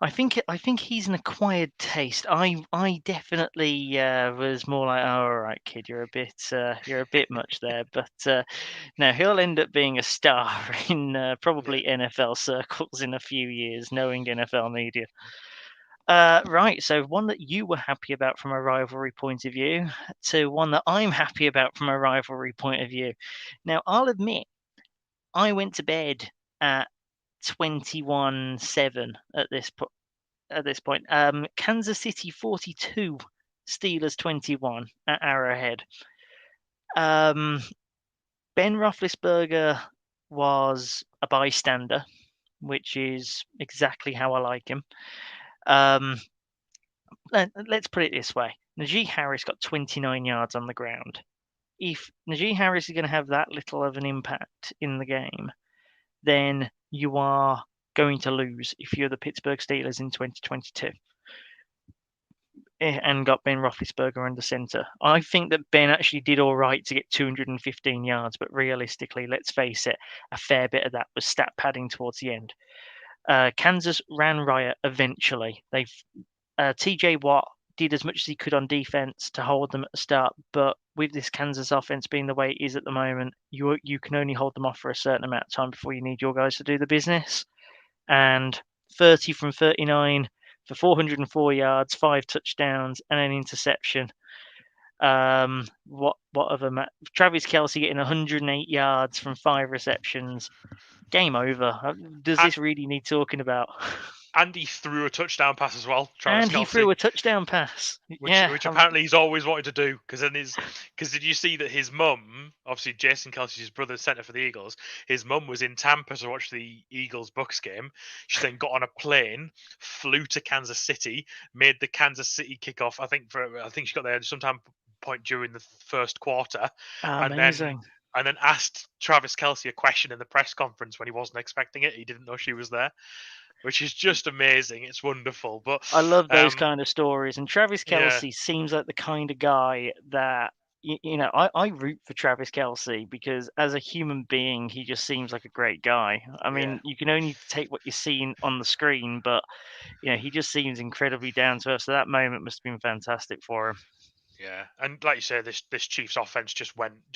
I think he's an acquired taste. I definitely was more like, oh, all right, kid, you're a bit much there. But no, he'll end up being a star in probably NFL circles in a few years, knowing NFL media. Right, so one that you were happy about from a rivalry point of view to one that I'm happy about from a rivalry point of view. Now, I'll admit, I went to bed at 21-7 at this point. Kansas City 42, Steelers 21 at Arrowhead. Ben Roethlisberger was a bystander, which is exactly how I like him. Let's put it this way. Najee Harris got 29 yards on the ground. If Najee Harris is going to have that little of an impact in the game, then you are going to lose if you're the Pittsburgh Steelers in 2022 and got Ben Roethlisberger under center. I think that Ben actually did all right to get 215 yards, but realistically, let's face it, a fair bit of that was stat padding towards the end. Kansas ran riot eventually. TJ Watt did as much as he could on defense to hold them at the start, but with this Kansas offense being the way it is at the moment, you can only hold them off for a certain amount of time before you need your guys to do the business. And 30 from 39 for 404 yards, 5 touchdowns, and an interception. What of a Travis Kelce getting 108 yards from 5 receptions. Game over. Does this really need talking about? And he threw a touchdown pass as well. Travis And he Kelce, threw a touchdown pass. which apparently he's always wanted to do. Because did you see that his mum, obviously Jason Kelce's brother, centre for the Eagles, his mum was in Tampa to watch the Eagles-Bucks game. She then got on a plane, flew to Kansas City, made the Kansas City kickoff. I think she got there sometime point during the first quarter, amazing. and then asked Travis Kelce a question in the press conference when he wasn't expecting it. He didn't know she was there, which is just amazing. It's wonderful. But I love those kind of stories. And Travis Kelce yeah. seems like the kind of guy that, I root for Travis Kelce because as a human being, he just seems like a great guy. I mean, you can only take what you're seeing on the screen, but, he just seems incredibly down to earth. So that moment must have been fantastic for him. Yeah, and like you say, this Chiefs offense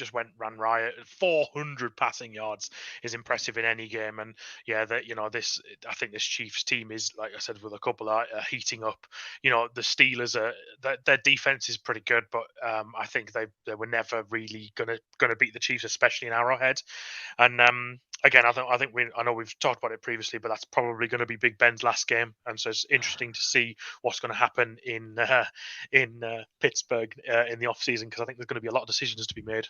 ran riot. 400 passing yards is impressive in any game, and yeah, I think this Chiefs team is, like I said, with a couple are heating up. The Steelers their defense is pretty good, but I think they were never really gonna beat the Chiefs, especially in Arrowhead. And again, I know we've talked about it previously, but that's probably going to be Big Ben's last game, and so it's interesting to see what's going to happen in Pittsburgh in the off season, because I think there's going to be a lot of decisions to be made.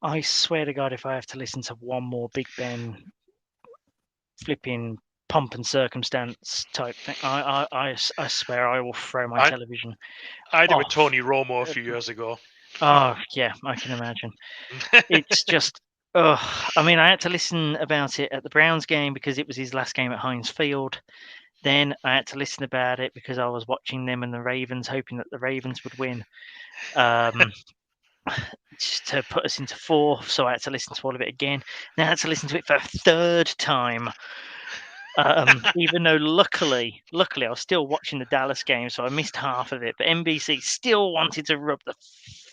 I swear to God, if I have to listen to one more Big Ben flipping pomp and circumstance type thing, I swear I will throw my television. I did with Tony Romo a few years ago. Oh yeah, I can imagine. It's just. I mean, I had to listen about it at the Browns game because it was his last game at Heinz Field. Then I had to listen about it because I was watching them and the Ravens, hoping that the Ravens would win, just to put us into fourth. So I had to listen to all of it again. Then I had to listen to it for a third time. Even though luckily I was still watching the Dallas game, so I missed half of it. But NBC still wanted to rub the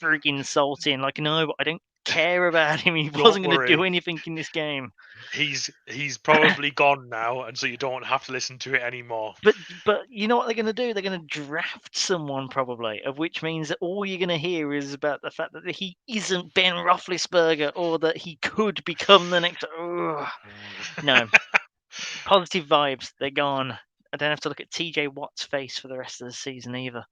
frigging salt in. Like, no, but I don't care about him. He wasn't going to do anything in this game. He's probably gone now, and so you don't have to listen to it anymore. But you know what they're going to do? They're going to draft someone probably, of which means that all you're going to hear is about the fact that he isn't Ben Roethlisberger or that he could become the next. No. Positive vibes, they're gone. I don't have to look at TJ Watt's face for the rest of the season either,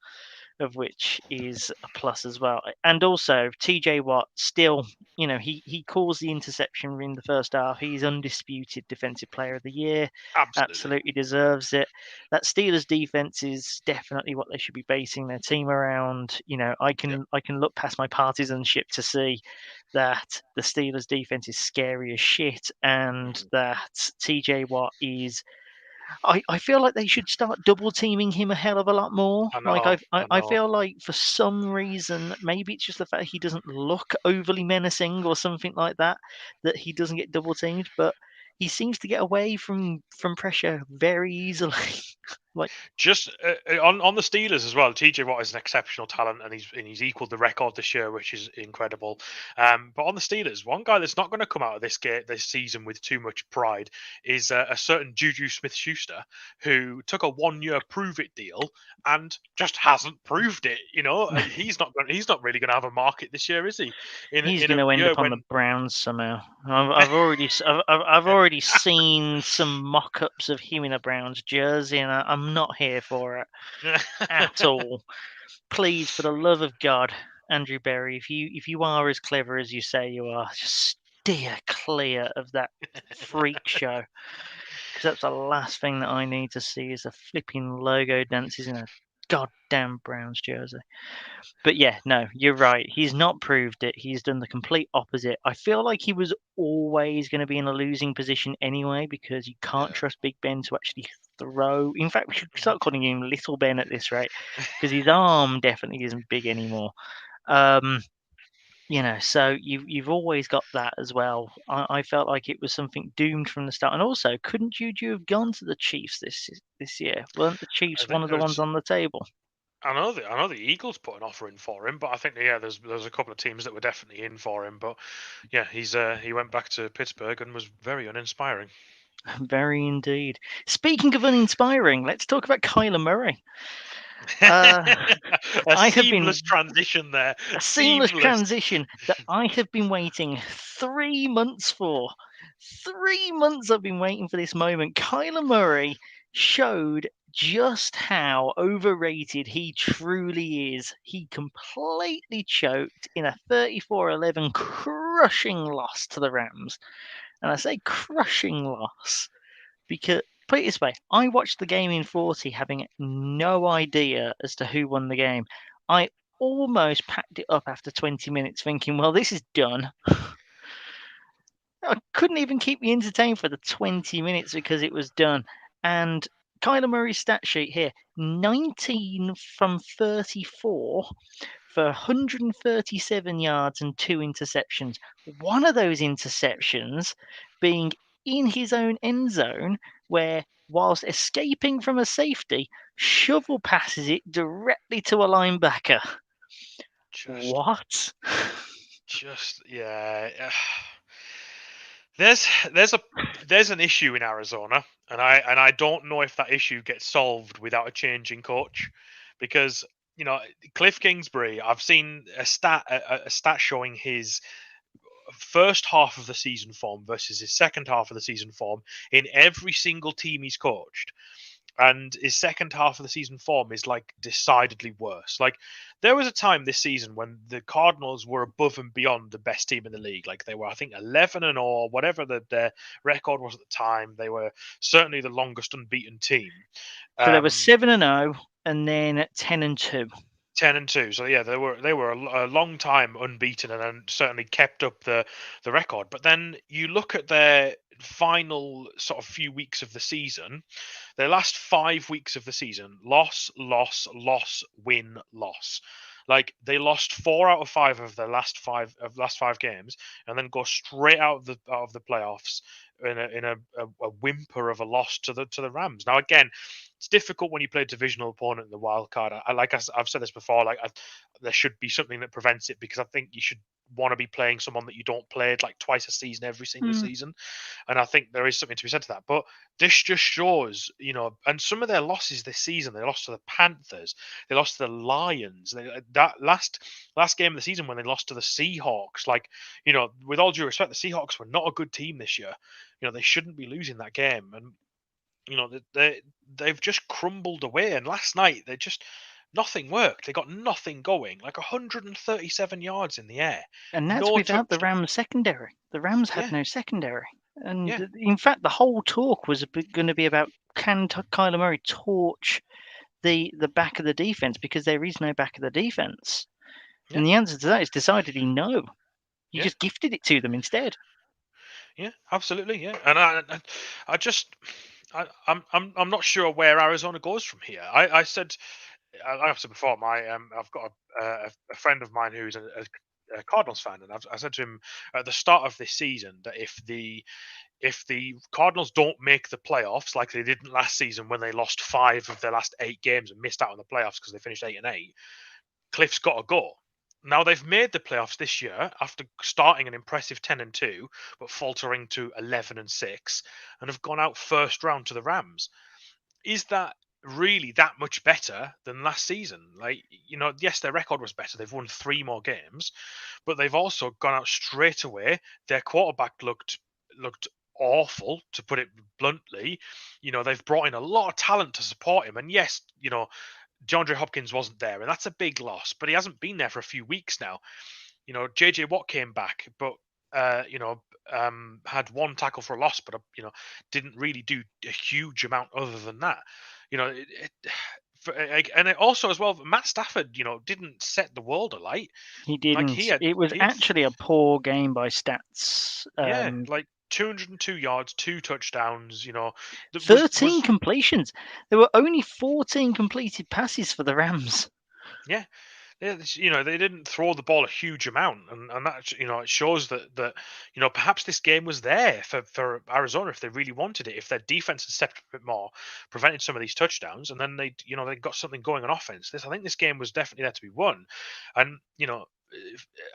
of which is a plus as well. And also, TJ Watt still, he calls the interception in the first half. He's undisputed Defensive Player of the Year. Absolutely deserves it. That Steelers defense is definitely what they should be basing their team around. I can look past my partisanship to see that the Steelers defense is scary as shit, and that TJ Watt is. I feel like they should start double teaming him a hell of a lot more. I feel like for some reason, maybe it's just the fact he doesn't look overly menacing or something like that he doesn't get double teamed, but he seems to get away from pressure very easily. Just on the Steelers as well, TJ Watt is an exceptional talent, and he's equaled the record this year, which is incredible. But on the Steelers, one guy that's not going to come out of this season with too much pride is a certain Juju Smith-Schuster, who took a 1-year prove-it deal and just hasn't proved it. He's not really going to have a market this year, is he? He's going to end up on the Browns somehow. I've already seen some mock-ups of him in a Browns jersey, and I'm not here for it at all. Please, for the love of God, Andrew Berry, if you are as clever as you say you are, just steer clear of that freak show, because that's the last thing that I need to see is a flipping logo dances in a goddamn Browns jersey. But yeah, no, you're right. He's not proved it. He's done the complete opposite. I feel like he was always going to be in a losing position anyway, because you can't trust Big Ben to actually throw. In fact, we should start calling him Little Ben at this rate, because his arm definitely isn't big anymore. So you've always got that as well. I felt like it was something doomed from the start. And also, couldn't Juju have gone to the Chiefs this year? Weren't the Chiefs one of the ones on the table? I know the Eagles put an offer in for him, but I think there's a couple of teams that were definitely in for him. But yeah, he went back to Pittsburgh and was very uninspiring. Very indeed. Speaking of uninspiring, let's talk about Kyler Murray. Seamless transition there. A seamless transition that I have been waiting 3 months for. 3 months I've been waiting for this moment. Kyler Murray showed just how overrated he truly is. He completely choked in a 34-11 crushing loss to the Rams. And I say crushing loss because, put it this way, I watched the game in 40 having no idea as to who won the game. I almost packed it up after 20 minutes thinking, well, this is done. I couldn't even keep me entertained for the 20 minutes because it was done. And Kyler Murray's stat sheet here, 19 from 34 for 137 yards and 2 interceptions. One of those interceptions being in his own end zone, where, whilst escaping from a safety, shovel passes it directly to a linebacker. What? Yeah. There's an issue in Arizona, and I don't know if that issue gets solved without a change in coach, because Cliff Kingsbury, I've seen a stat showing his first half of the season form versus his second half of the season form in every single team he's coached. And his second half of the season form is like decidedly worse. Like, there was a time this season when the Cardinals were above and beyond the best team in the league. Like, they were, I think, 11-0, whatever their record was at the time. They were certainly the longest unbeaten team. So they were 7-0 and then 10-2. 10-2. So yeah, they were a long time unbeaten, and then certainly kept up the record. But then you look at their final sort of few weeks of the season, their last 5 weeks of the season: loss, win, loss. Like, they lost 4 out of 5 of their last five games, and then go straight out of the playoffs in a whimper of a loss to the Rams. Now, again, it's difficult when you play a divisional opponent in the wild card. I've said this before. There should be something that prevents it, because I think you should want to be playing someone that you don't play like twice a season, every single season. And I think there is something to be said to that. But this just shows, and some of their losses this season, they lost to the Panthers, they lost to the Lions. That last game of the season when they lost to the Seahawks, with all due respect, the Seahawks were not a good team this year. They shouldn't be losing that game. And they've just crumbled away. And last night, nothing worked. They got nothing going. Like 137 yards in the air. And that's without the Rams secondary. The Rams had no secondary. And in fact, the whole talk was going to be about, can Kyler Murray torch the back of the defense, because there is no back of the defense. Yeah. And the answer to that is decidedly no. You just gifted it to them instead. Yeah, absolutely. Yeah. And I'm not sure where Arizona goes from here. I've said before, I've got a friend of mine who's a Cardinals fan, and I said to him at the start of this season that if the Cardinals don't make the playoffs like they didn't last season, when they lost 5 of their last 8 games and missed out on the playoffs because they finished 8-8, Cliff's got to go. Now, they've made the playoffs this year after starting an impressive 10-2, but faltering to 11-6, and have gone out first round to the Rams. Is that really that much better than last season? Yes, their record was better. They've won 3 more games, but they've also gone out straight away. Their quarterback looked awful, to put it bluntly. They've brought in a lot of talent to support him, and yes, DeAndre Hopkins wasn't there, and that's a big loss, but he hasn't been there for a few weeks now. JJ Watt came back, but had 1 tackle for a loss, but didn't really do a huge amount other than that. And it also as well, Matt Stafford, didn't set the world alight. He didn't. It was actually a poor game by stats. 202 yards, 2 touchdowns, 13 completions. There were only 14 completed passes for the Rams. Yeah. They didn't throw the ball a huge amount, and that it shows that perhaps this game was there for Arizona if they really wanted it, if their defense had stepped up a bit more, prevented some of these touchdowns, and then they got something going on offense. I think this game was definitely there to be won, and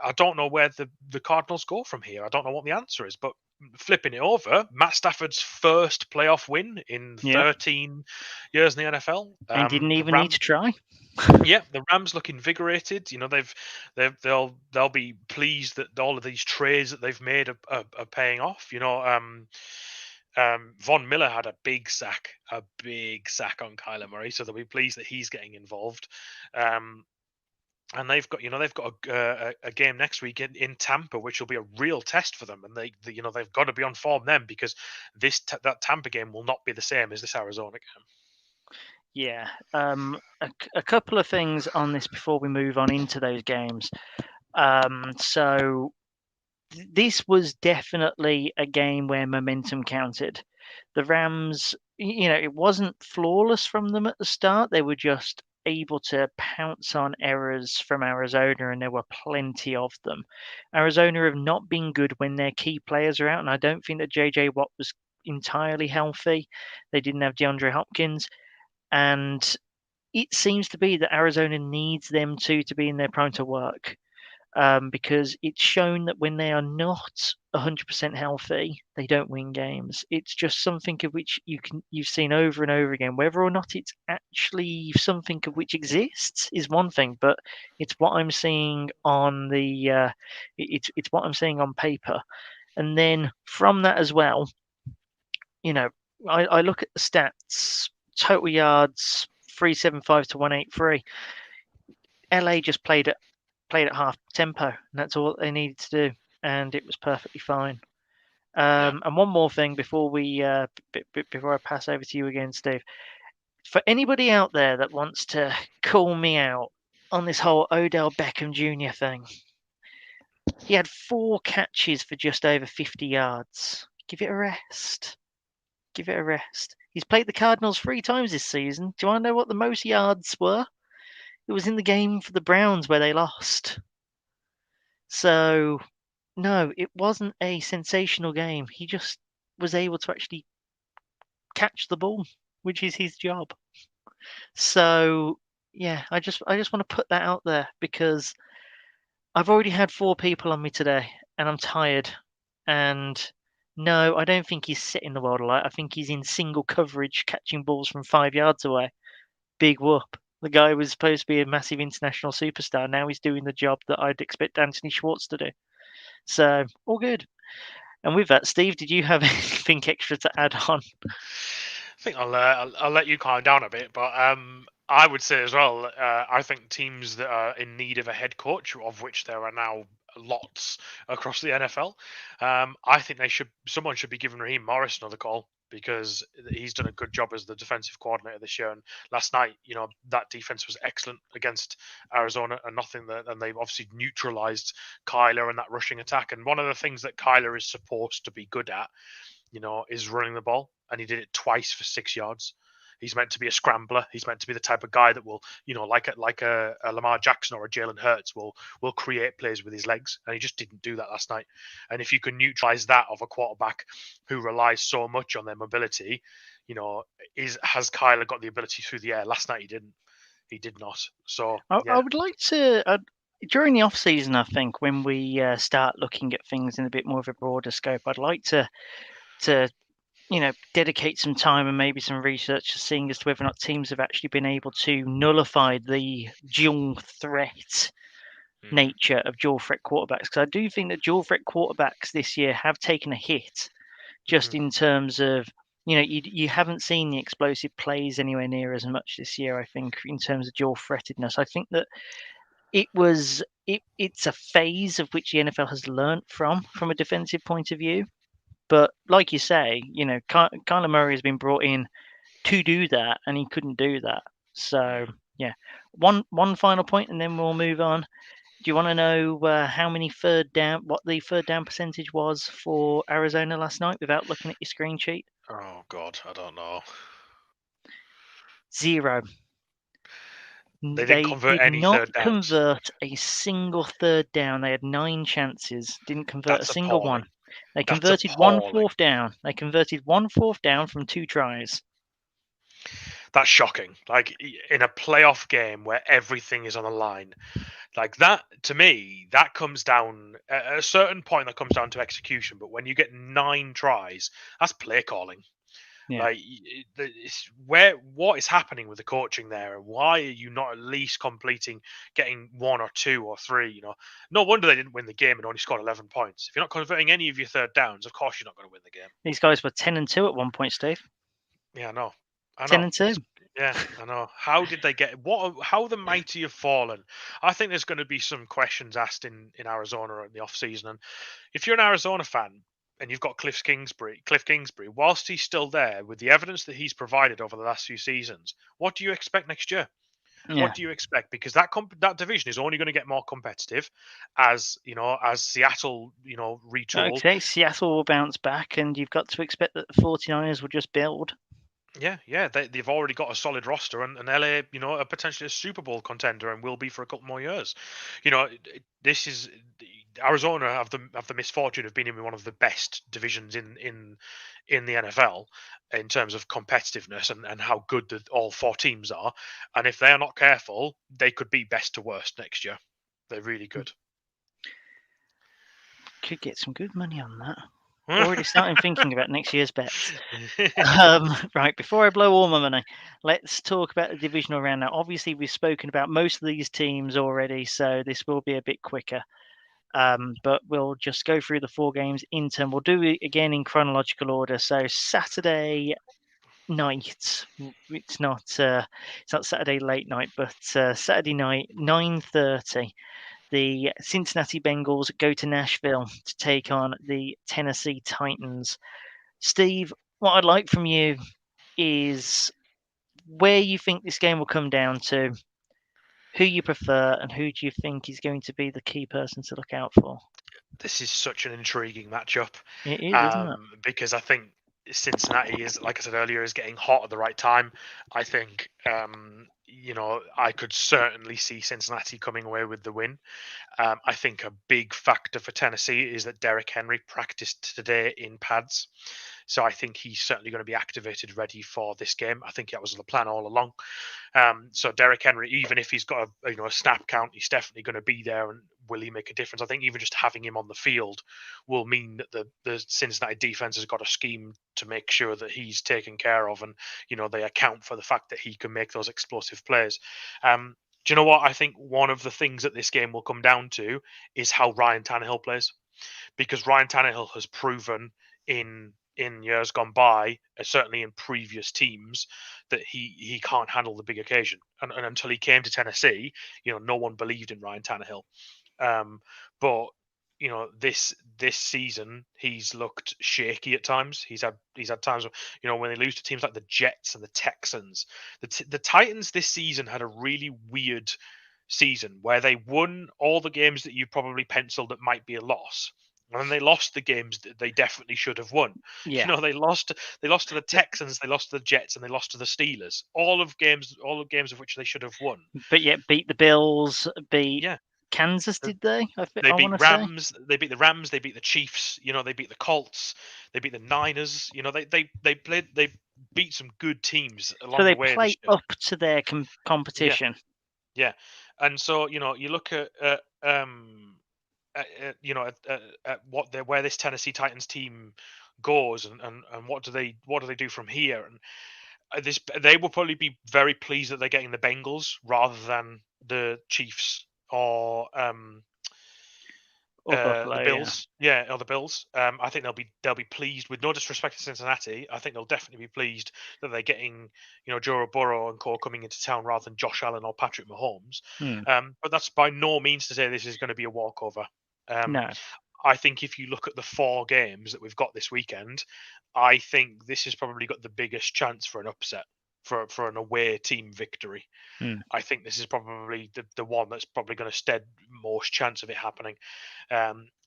I don't know where the Cardinals go from here. I don't know what the answer is, but flipping it over, Matt Stafford's first playoff win in 13 years in the NFL. And didn't even need to try. Yeah, the Rams look invigorated. They'll be pleased that all of these trades that they've made are paying off. Von Miller had a big sack on Kyler Murray, so they'll be pleased that he's getting involved. And they've got a game next week in Tampa, which will be a real test for them. And they've got to be on form then, because that Tampa game will not be the same as this Arizona game. Yeah. A couple of things on this before we move on into those games. So this was definitely a game where momentum counted. The Rams, it wasn't flawless from them at the start. They were just able to pounce on errors from Arizona, and there were plenty of them. Arizona have not been good when their key players are out, and I don't think that J.J. Watt was entirely healthy. They didn't have DeAndre Hopkins, and it seems to be that Arizona needs them to be in their prime to work. Because it's shown that when they are not 100% healthy, they don't win games. It's just something of which you've seen over and over again. Whether or not it's actually something of which exists is one thing, but it's what I'm seeing on it's what I'm seeing on paper. And then from that as well, I look at the stats: total yards 375 to 183. LA just played at half tempo, and that's all they needed to do, and it was perfectly fine. And one more thing before before I pass over to you again, Steve. For anybody out there that wants to call me out on this whole Odell Beckham Jr. thing, he had 4 catches for just over 50 yards. Give it a rest. Give it a rest. He's played the Cardinals 3 times this season. Do you want to know what the most yards were? It was in the game for the Browns where they lost. So, no, it wasn't a sensational game. He just was able to actually catch the ball, which is his job. So, yeah, I just want to put that out there, because I've already had 4 people on me today, and I'm tired. And no, I don't think he's setting the world alight. I think he's in single coverage, catching balls from 5 yards away. Big whoop. The guy was supposed to be a massive international superstar. Now he's doing the job that I'd expect Anthony Schwartz to do. So, all good. And with that, Steve, did you have anything extra to add on? I think I'll let you calm down a bit, but I would say as well, I think teams that are in need of a head coach, of which there are now lots across the NFL, I think someone should be giving Raheem Morris another call, because he's done a good job as the defensive coordinator this year. And last night, that defense was excellent against Arizona, and they've obviously neutralized Kyler and that rushing attack. And one of the things that Kyler is supposed to be good at, is running the ball, and he did it twice for 6 yards. He's meant to be a scrambler. He's meant to be the type of guy that will, like a Lamar Jackson or a Jalen Hurts will create plays with his legs, and he just didn't do that last night. And if you can neutralize that of a quarterback who relies so much on their mobility, has Kyler got the ability through the air? Last night he didn't. He did not. So I would like to during the off season, I think, when we start looking at things in a bit more of a broader scope, I'd like to dedicate some time and maybe some research to seeing as to whether or not teams have actually been able to nullify the dual threat nature of dual threat quarterbacks. Because I do think that dual threat quarterbacks this year have taken a hit, just in terms of, you haven't seen the explosive plays anywhere near as much this year, I think, in terms of dual threatedness. I think that it's a phase of which the NFL has learnt from a defensive point of view. But like you say, Kyler Murray has been brought in to do that, and he couldn't do that. So, yeah. One final point, and then we'll move on. Do you want to know what the third down percentage was for Arizona last night without looking at your screen sheet? Oh, God, I don't know. 0. They didn't convert any not third downs. convert a single third down. They had 9 chances, didn't convert That's a single appalling. one. They That's converted appalling. 1 fourth down. They converted 1 fourth down from 2 tries. That's shocking. Like, in a playoff game where everything is on the line, like that, to me, that comes down at a certain point. That comes down to execution. But when you get 9 tries, that's play calling. Yeah. Like, what is happening with the coaching there, and why are you not at least getting 1 or 2 or 3? You know, no wonder they didn't win the game and only scored 11 points. If you're not converting any of your third downs, of course you're not going to win the game. These guys were 10-2 at one point, Steve. Yeah, I know. 10-2. Yeah, I know. How did they get how the mighty have fallen? I think there's going to be some questions asked in Arizona in the off season. And if you're an Arizona fan and you've got Cliff Kingsbury, whilst he's still there with the evidence that he's provided over the last few seasons, what do you expect next year? Yeah. What do you expect? Because that division is only going to get more competitive as Seattle, retool. Okay, Seattle will bounce back, and you've got to expect that the 49ers will just build. Yeah, they've already got a solid roster, and LA, are potentially a Super Bowl contender and will be for a couple more years. This is Arizona have the misfortune of being in one of the best divisions in the NFL in terms of competitiveness and how good all 4 teams are. And if they are not careful, they could be best to worst next year. They're really good. Could get some good money on that. Already starting thinking about next year's bets. Right, before I blow all my money, let's talk about the divisional round now. Obviously, we've spoken about most of these teams already, so this will be a bit quicker. But we'll just go through the 4 games in turn. We'll do it again in chronological order. So Saturday night, it's not Saturday late night, but Saturday night, 9:30. The Cincinnati Bengals go to Nashville to take on the Tennessee Titans. Steve, what I'd like from you is where you think this game will come down to, who you prefer, and who do you think is going to be the key person to look out for? This is such an intriguing matchup. It is, isn't it? Because I think Cincinnati is, like I said earlier, is getting hot at the right time. I think, I could certainly see Cincinnati coming away with the win. I think a big factor for Tennessee is that Derrick Henry practiced today in pads. So I think he's certainly going to be activated, ready for this game. I think that was the plan all along. So Derrick Henry, even if he's got a snap count, he's definitely going to be there. And will he make a difference? I think even just having him on the field will mean that the Cincinnati defense has got a scheme to make sure that he's taken care of, and they account for the fact that he can make those explosive plays. Do you know what? I think one of the things that this game will come down to is how Ryan Tannehill plays, because Ryan Tannehill has proven in years gone by, certainly in previous teams, that he can't handle the big occasion. And until he came to Tennessee, no one believed in Ryan Tannehill. But this season he's looked shaky at times. He's had times when they lose to teams like the Jets and the Texans. The Titans this season had a really weird season where they won all the games that you probably penciled that might be a loss. And then they lost the games that they definitely should have won. Yeah. They lost to the Texans, they lost to the Jets, and they lost to the Steelers. All the games of which they should have won. But yet beat the Bills, Kansas, did they? They beat Rams. They beat the Rams. They beat the Chiefs. They beat the Colts. They beat the Niners. They beat some good teams along the way. So they play up to their competition. Yeah. And so you look at where this Tennessee Titans team goes, and what do they do from here? And they will probably be very pleased that they're getting the Bengals rather than the Chiefs or Buffalo, the Bills. Or the Bills. I think they'll be pleased, with no disrespect to Cincinnati. I think they'll definitely be pleased that they're getting Joe Burrow and co coming into town rather than Josh Allen or Patrick Mahomes. But that's by no means to say this is going to be a walkover. No. I think if you look at the 4 games that we've got this weekend, I think this has probably got the biggest chance for an upset, for an away team victory. I think this is probably the one that's probably going to stand most chance of it happening.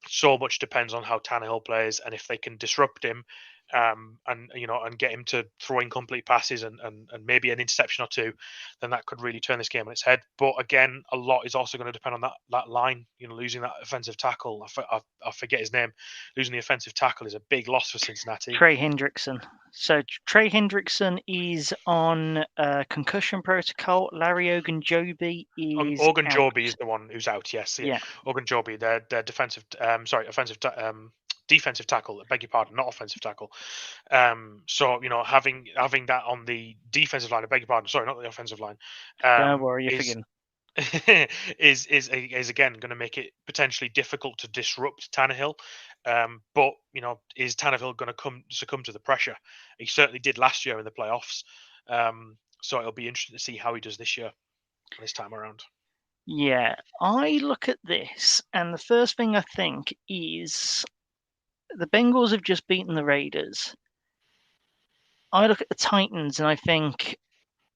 So much depends on how Tannehill plays, and if they can disrupt him, and get him to throw incomplete passes and maybe an interception or 2, then that could really turn this game on its head. But again, a lot is also going to depend on that line. Losing that offensive tackle, I forget his name. Losing the offensive tackle is a big loss for Cincinnati. Trey Hendrickson. So Trey Hendrickson is on concussion protocol. Larry Ogunjobi is Ogunjobi is the one who's out. Yes, yeah. Ogunjobi, their offensive defensive tackle. I beg your pardon, not offensive tackle. So having that on the defensive line. I beg your pardon. Sorry, not the offensive line. Don't worry, you're is forgiven. is again going to make it potentially difficult to disrupt Tannehill. But is Tannehill going to succumb to the pressure? He certainly did last year in the playoffs. So it'll be interesting to see how he does this year, this time around. Yeah, I look at this, and the first thing I think is the Bengals have just beaten the Raiders. I look at the Titans and I think,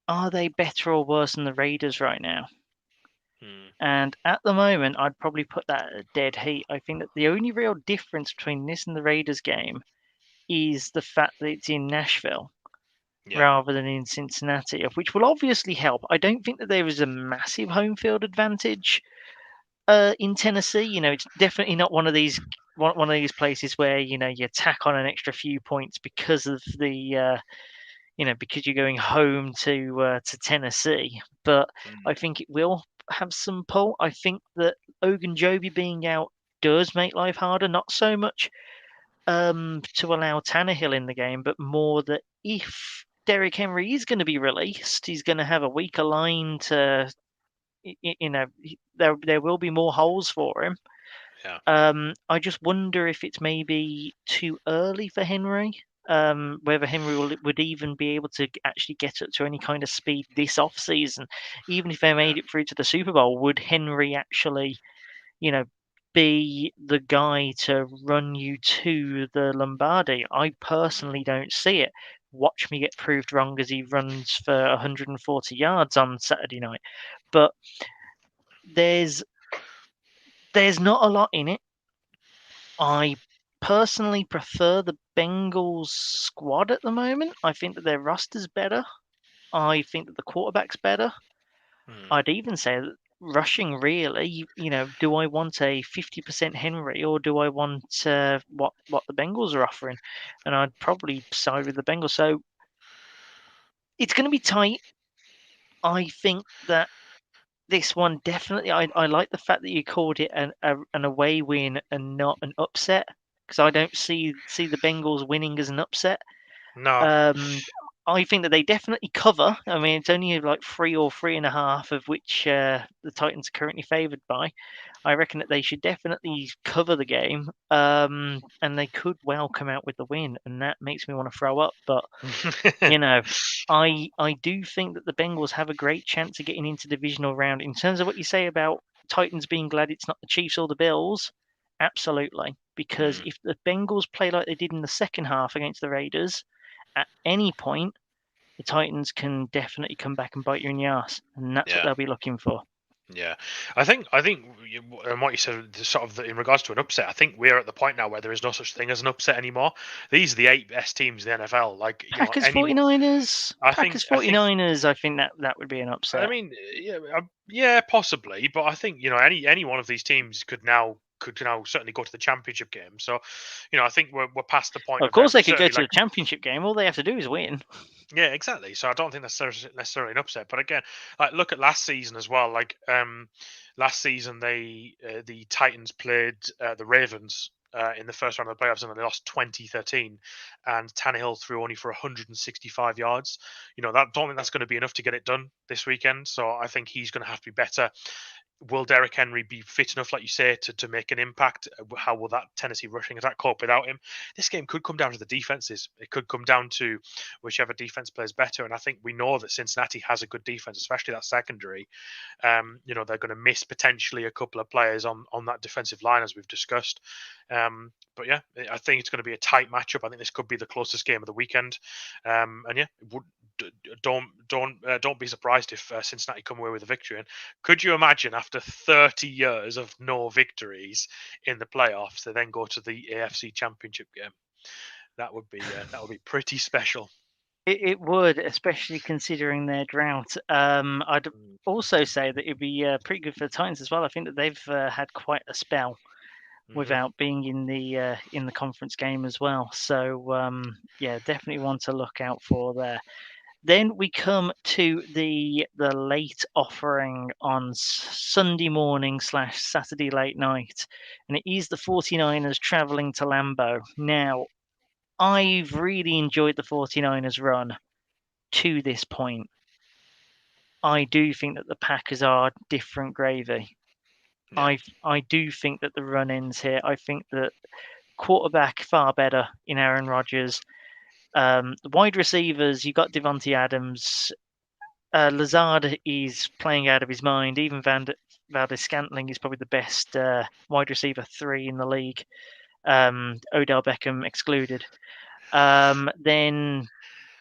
are they better or worse than the Raiders right now? And at the moment, I'd probably put that at a dead heat. I think that the only real difference between this and the Raiders game is the fact that it's in Nashville rather than in Cincinnati, of which will obviously help. I don't think that there is a massive home field advantage in Tennessee. It's definitely not one of these places where you tack on an extra few points because of the because you're going home to Tennessee. But I think it will have some pull. I think that Ogunjobi being out does make life harder, not so much to allow Tannehill in the game, but more that if Derrick Henry is going to be released, he's going to have a weaker line to, there will be more holes for him. Yeah. I just wonder if it's maybe too early for Henry. Whether Henry would even be able to actually get up to any kind of speed this off season, even if they made it through to the Super Bowl, would Henry actually, be the guy to run you to the Lombardi? I personally don't see it. Watch me get proved wrong as he runs for 140 yards on Saturday night. But there's not a lot in it. I personally prefer the Bengals squad at the moment. I think that their roster's better. I think that the quarterback's better. I'd even say that rushing, really, do I want a 50% Henry or do I want what the Bengals are offering? And I'd probably side with the Bengals. So it's going to be tight. I think that this one definitely, I like the fact that you called it an away win and not an upset, because I don't see the Bengals winning as an upset. No. I think that they definitely cover. I mean, it's only like 3 or 3.5, of which the Titans are currently favoured by. I reckon that they should definitely cover the game, and they could well come out with the win, and that makes me want to throw up. But I do think that the Bengals have a great chance of getting into the divisional round. In terms of what you say about Titans being glad it's not the Chiefs or the Bills, absolutely. Because if the Bengals play like they did in the second half against the Raiders, at any point, the Titans can definitely come back and bite you in the ass, and that's what they'll be looking for. Yeah, I think, and what you said, sort of in regards to an upset, I think we're at the point now where there is no such thing as an upset anymore. These are the 8 best teams in the NFL. Like Packers, 49ers. Packers, 49ers. I think that would be an upset. I mean, yeah, possibly, but I think any one of these teams could now certainly go to the championship game. So, I think we're past the point. Of course, they could go to the championship game. All they have to do is win. Yeah, exactly. So I don't think that's necessarily an upset. But again, like look at last season as well. Like last season, the Titans played the Ravens in the first round of the playoffs, and they lost 20-13. And Tannehill threw only for 165 yards. Don't think that's going to be enough to get it done this weekend. So I think he's going to have to be better. Will Derrick Henry be fit enough, like you say, to make an impact? How will that Tennessee rushing attack cope without him? This game could come down to the defenses. It could come down to whichever defense plays better. And I think we know that Cincinnati has a good defense, especially that secondary. They're going to miss potentially a couple of players on that defensive line, as we've discussed. But yeah, I think it's going to be a tight matchup. I think this could be the closest game of the weekend. And yeah, don't be surprised if Cincinnati come away with a victory. And could you imagine, after 30 years of no victories in the playoffs, they then go to the AFC Championship game? That would be pretty special. It would, especially considering their drought. I'd also say that it'd be pretty good for the Titans as well. I think that they've had quite a spell without being in the conference game as well. So yeah, definitely one to look out for there. Then we come to the late offering on Sunday morning / Saturday late night, and it is the 49ers travelling to Lambeau. Now, I've really enjoyed the 49ers run to this point. I do think that the Packers are different gravy. Yeah. I do think that the run ends here. I think that quarterback far better in Aaron Rodgers. The wide receivers, you got Devontae Adams. Lazard is playing out of his mind. Even Valdez-Scantling is probably the best wide receiver 3 in the league. Odell Beckham excluded. Then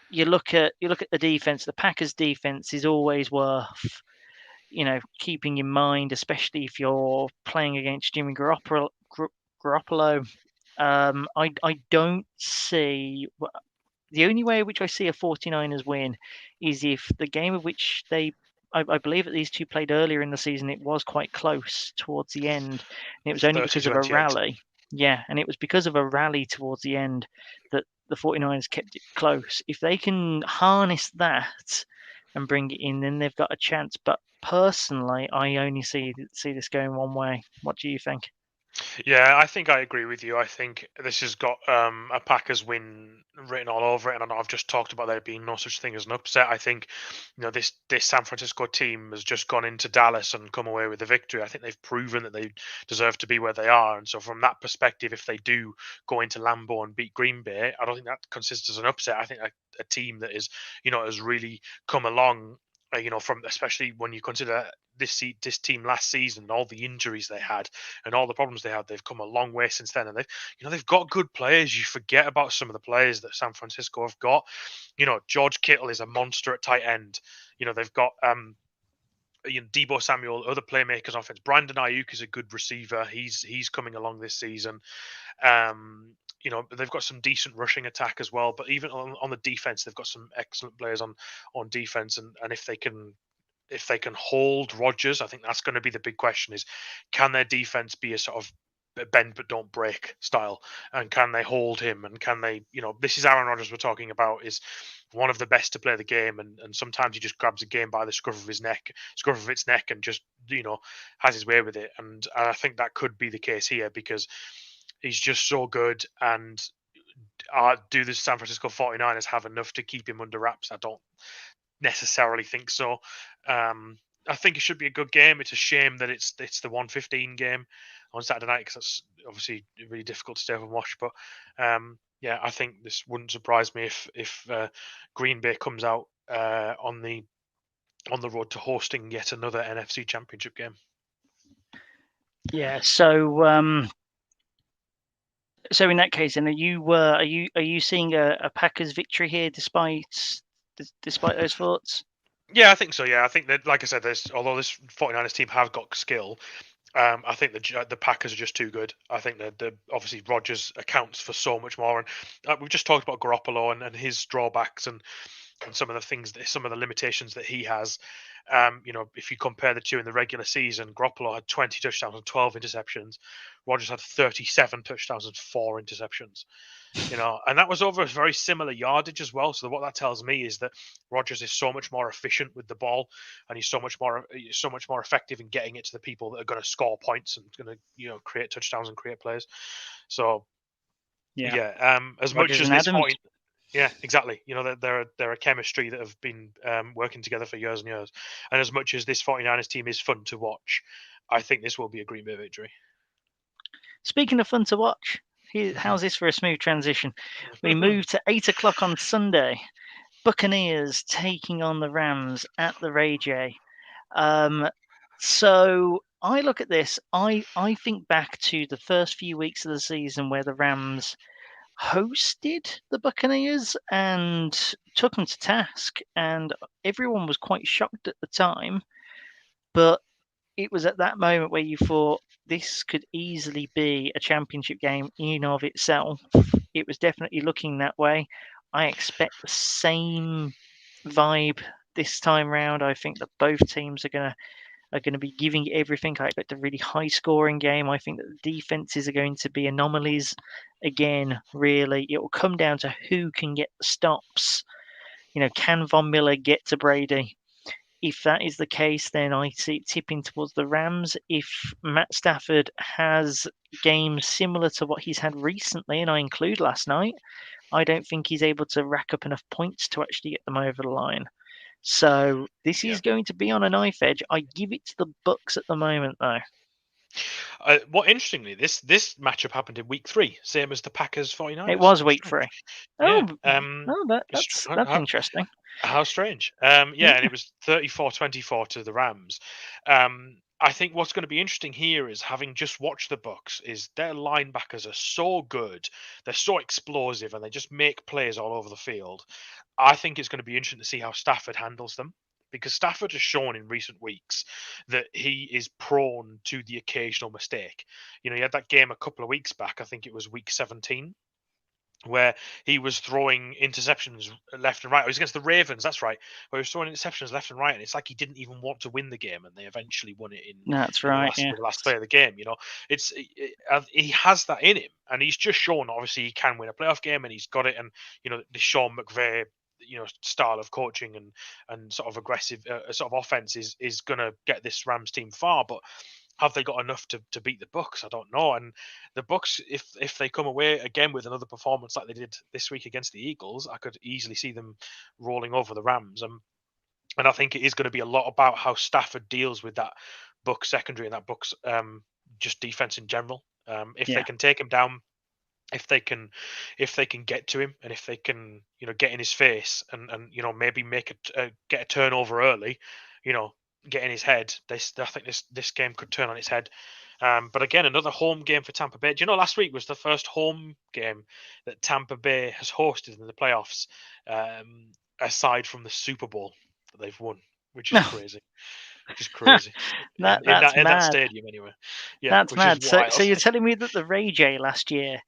you look at the defense. The Packers' defense is always worth keeping in mind, especially if you're playing against Jimmy Garoppolo. I don't see. The only way in which I see a 49ers win is if the game of which I believe that these two played earlier in the season, it was quite close towards the end. And it was only because of a rally. Yeah, and it was because of a rally towards the end that the 49ers kept it close. If they can harness that and bring it in, then they've got a chance. But personally, I only see this going one way. What do you think? Yeah, I think I agree with you. I think this has got a Packers win written all over it, and I know I've just talked about there being no such thing as an upset. I think, this San Francisco team has just gone into Dallas and come away with the victory. I think they've proven that they deserve to be where they are, and so from that perspective, if they do go into Lambeau and beat Green Bay, I don't think that consists as an upset. I think a team that is, has really come along. From especially when you consider this team last season, all the injuries they had and all the problems they had, they've come a long way since then. And they've got good players. You forget about some of the players that San Francisco have got. George Kittle is a monster at tight end. They've got Deebo Samuel, other playmakers on offense. Brandon Ayuk is a good receiver. He's coming along this season. They've got some decent rushing attack as well. But even on the defense, they've got some excellent players on defense. And if they can hold Rodgers, I think that's going to be the big question: is can their defense be a sort of bend but don't break style, and can they hold him, and can they, this is Aaron Rodgers we're talking about, is one of the best to play the game, and sometimes he just grabs a game by the scruff of its neck and just has his way with it, and I think that could be the case here because he's just so good. And do the San Francisco 49ers have enough to keep him under wraps? I don't necessarily think so. I think it should be a good game. It's a shame that it's the 1:15 game on Saturday night because that's obviously really difficult to stay up and watch. But I think this wouldn't surprise me if Green Bay comes out on the road to hosting yet another NFC Championship game. Yeah. So in that case, then are you seeing a Packers victory here despite those thoughts? Yeah, I think so. Yeah, I think that, like I said, although this 49ers team have got skill, I think the Packers are just too good. I think that obviously Rodgers accounts for so much more, and we've just talked about Garoppolo and his drawbacks and some of the limitations that he has. If you compare the two in the regular season, Garoppolo had 20 touchdowns and 12 interceptions. Rodgers had 37 touchdowns and 4 interceptions. And that was over a very similar yardage as well. So what that tells me is that Rodgers is so much more efficient with the ball, and he's so much more effective in getting it to the people that are going to score points and going to create touchdowns and create plays. So as Rodgers much as and this Adams. point. Yeah, exactly. They're a chemistry that have been working together for years and years. And as much as this 49ers team is fun to watch, I think this will be a Green Bay victory. Speaking of fun to watch, how's this for a smooth transition? We move to 8 o'clock on Sunday. Buccaneers taking on the Rams at the Ray J. So I look at this. I think back to the first few weeks of the season where the Rams hosted the Buccaneers and took them to task, and everyone was quite shocked at the time. But it was at that moment where you thought this could easily be a championship game in of itself. It was definitely looking that way. I expect the same vibe this time round. I think that both teams are going to be giving everything. I expect a really high scoring game. I think that the defenses are going to be anomalies again. Really, it will come down to who can get the stops. Can Von Miller get to Brady? If that is the case, then I see it tipping towards the Rams. If Matt Stafford has games similar to what he's had recently, and I include last night, I don't think he's able to rack up enough points to actually get them over the line. So this is going to be on a knife edge. I give it to the Bucks at the moment, though. Interestingly, this matchup happened in week 3, same as the Packers 49ers. It was week 3. Yeah. That's interesting. How strange. And it was 34-24 to the Rams. I think what's going to be interesting here is, having just watched the Bucks, is their linebackers are so good, they're so explosive, and they just make plays all over the field. I think it's going to be interesting to see how Stafford handles them, because Stafford has shown in recent weeks that he is prone to the occasional mistake. He had that game a couple of weeks back, I think it was week 17, where he was throwing interceptions left and right. It was against the Ravens, that's right, where he was throwing interceptions left and right, and it's like he didn't even want to win the game, and they eventually won it in the last play of the game. He has that in him, and he's just shown, obviously, he can win a playoff game, and he's got it. And the Sean McVay style of coaching and sort of aggressive sort of offense is going to get this Rams team far. But have they got enough to beat the Bucks? I don't know. And the Bucks, if they come away again with another performance like they did this week against the Eagles, I could easily see them rolling over the Rams. And I think it is going to be a lot about how Stafford deals with that Bucks secondary and that Bucks just defense in general. If they can take him down, if they can get to him, and if they can get in his face and maybe get a turnover early, get in his head, I think this game could turn on its head. But again, another home game for Tampa Bay. Do you know, last week was the first home game that Tampa Bay has hosted in the playoffs, aside from the Super Bowl that they've won, which is crazy. Just crazy. in that stadium, anyway. Yeah, that's mad. So you're telling me that the Ray J last year,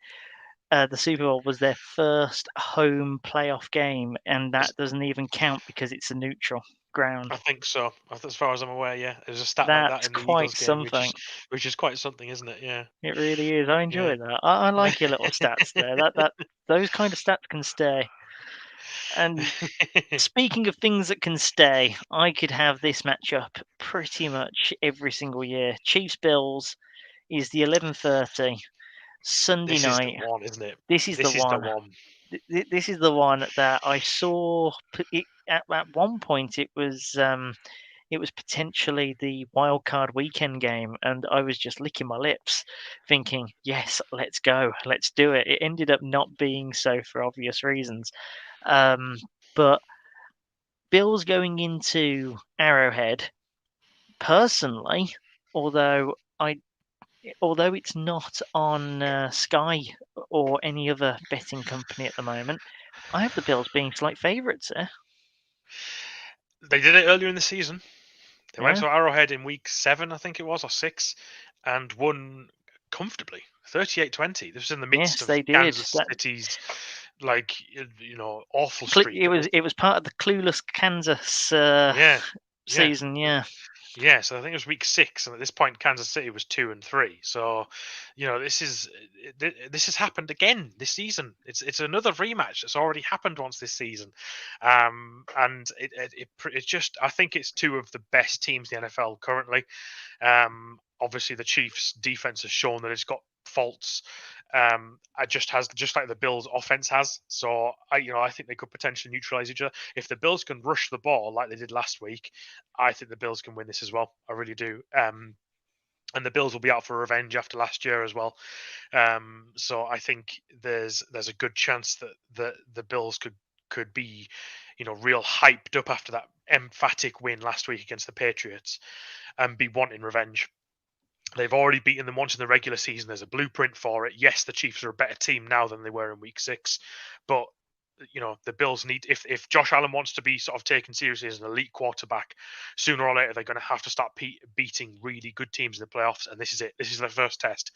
the Super Bowl was their first home playoff game, and that doesn't even count because it's a neutral ground? I think so. As far as I'm aware, yeah. There's a stat like that in the Eagles game, which is quite something, isn't it? Yeah. It really is. I enjoy that. I like your little stats there. Those kind of stats can stay. And speaking of things that can stay, I could have this matchup pretty much every single year. Chiefs-Bills is the 11:30 Sunday night. This is the one, isn't it? This is the one. This is the one that I saw at one point. It was potentially the wild card weekend game, and I was just licking my lips, thinking, "Yes, let's go, let's do it." It ended up not being so for obvious reasons, but Bills going into Arrowhead, personally, although it's not on Sky or any other betting company at the moment, I have the Bills being slight favourites there. They did it earlier in the season. They went to Arrowhead in week 7, I think it was, or 6, and won comfortably, 38-20. This was in the midst of Kansas City's awful streak. It was part of the clueless Kansas season, Yeah, so I think it was week 6, and at this point, Kansas City was 2-3. So, this has happened again this season. It's another rematch that's already happened once this season, and it's just, I think it's two of the best teams in the NFL currently. Obviously, the Chiefs' defense has shown that it's got faults. Just like the Bills' offense has. So I think they could potentially neutralize each other. If the Bills can rush the ball like they did last week, I think the Bills can win this as well. I really do. And the Bills will be out for revenge after last year as well. So I think there's a good chance that the Bills could be, real hyped up after that emphatic win last week against the Patriots and be wanting revenge. They've already beaten them once in the regular season. There's a blueprint for it. Yes, the Chiefs are a better team now than they were in week 6. But, the Bills need, if Josh Allen wants to be sort of taken seriously as an elite quarterback, sooner or later they're going to have to start beating really good teams in the playoffs. And this is it. This is their first test.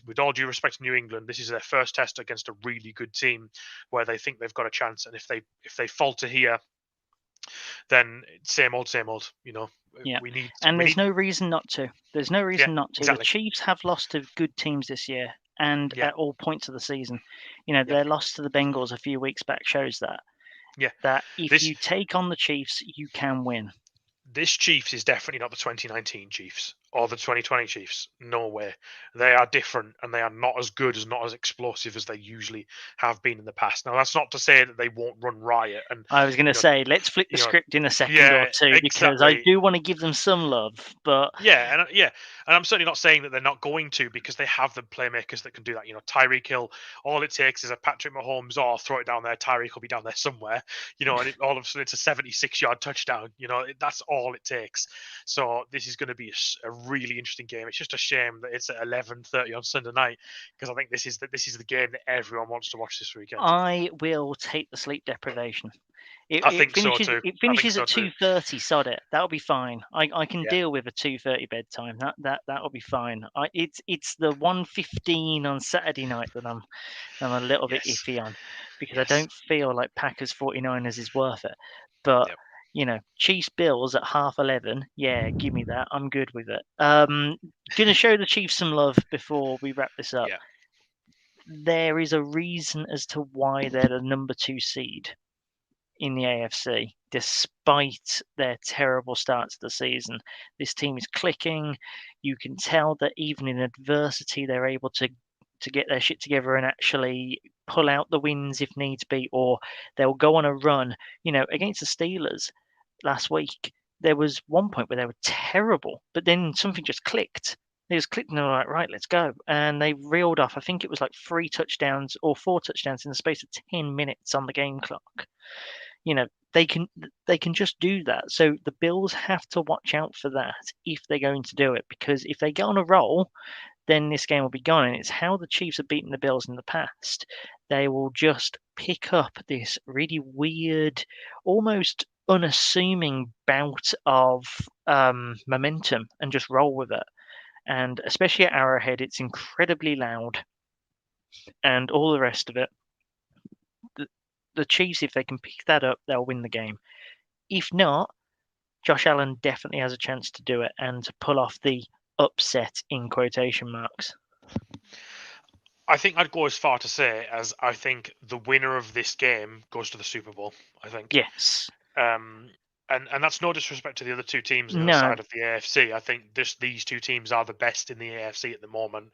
With all due respect to New England, this is their first test against a really good team where they think they've got a chance. And if they falter here, then same old. Yeah. There's no reason not to. There's no reason not to. Exactly. The Chiefs have lost to good teams this year, and at all points of the season. Their loss to the Bengals a few weeks back shows that. Yeah. That if you take on the Chiefs, you can win. This Chiefs is definitely not the 2019 Chiefs or the 2020 Chiefs. No way. They are different, and they are not as good, not as explosive as they usually have been in the past. Now, that's not to say that they won't run riot. And I was going to say, let's flip the script in a second or two, because I do want to give them some love. But and I'm certainly not saying that they're not going to, because they have the playmakers that can do that. Tyreek Hill, all it takes is a Patrick Mahomes or throw it down there. Tyreek will be down there somewhere, and all of a sudden it's a 76-yard touchdown. That's all it takes. So this is going to be a really interesting game. It's just a shame that it's at 11:30 on Sunday night, because I think this is the game that everyone wants to watch this weekend. I will take the sleep deprivation. I think so too. It finishes at 2:30. Sod it. That'll be fine. I can deal with a 2:30 bedtime. That'll be fine. It's the 1:15 on Saturday night that I'm a little bit iffy on, because I don't feel like Packers 49ers is worth it. But Chiefs Bills at 11:30. Yeah, give me that. I'm good with it. Gonna show the Chiefs some love before we wrap this up. Yeah. There is a reason as to why they're the number 2 seed in the AFC, despite their terrible start to the season. This team is clicking. You can tell that even in adversity, they're able to get their shit together and actually pull out the wins if needs be, or they'll go on a run. Against the Steelers last week, there was one point where they were terrible, but then something just clicked. They just clicked and they were like, right, let's go. And they reeled off, I think it was like 3 touchdowns or 4 touchdowns in the space of 10 minutes on the game clock. They can just do that. So the Bills have to watch out for that if they're going to do it, because if they get on a roll, then this game will be gone. And it's how the Chiefs have beaten the Bills in the past. They will just pick up this really weird, almost unassuming bout of momentum and just roll with it. And especially at Arrowhead, it's incredibly loud and all the rest of it. The Chiefs, if they can pick that up, they'll win the game. If not, Josh Allen definitely has a chance to do it and to pull off the upset in quotation marks. I think I'd go as far to say as I think the winner of this game goes to the Super Bowl. I think. Yes. And that's no disrespect to the other two teams on the side of the AFC. I think these two teams are the best in the AFC at the moment.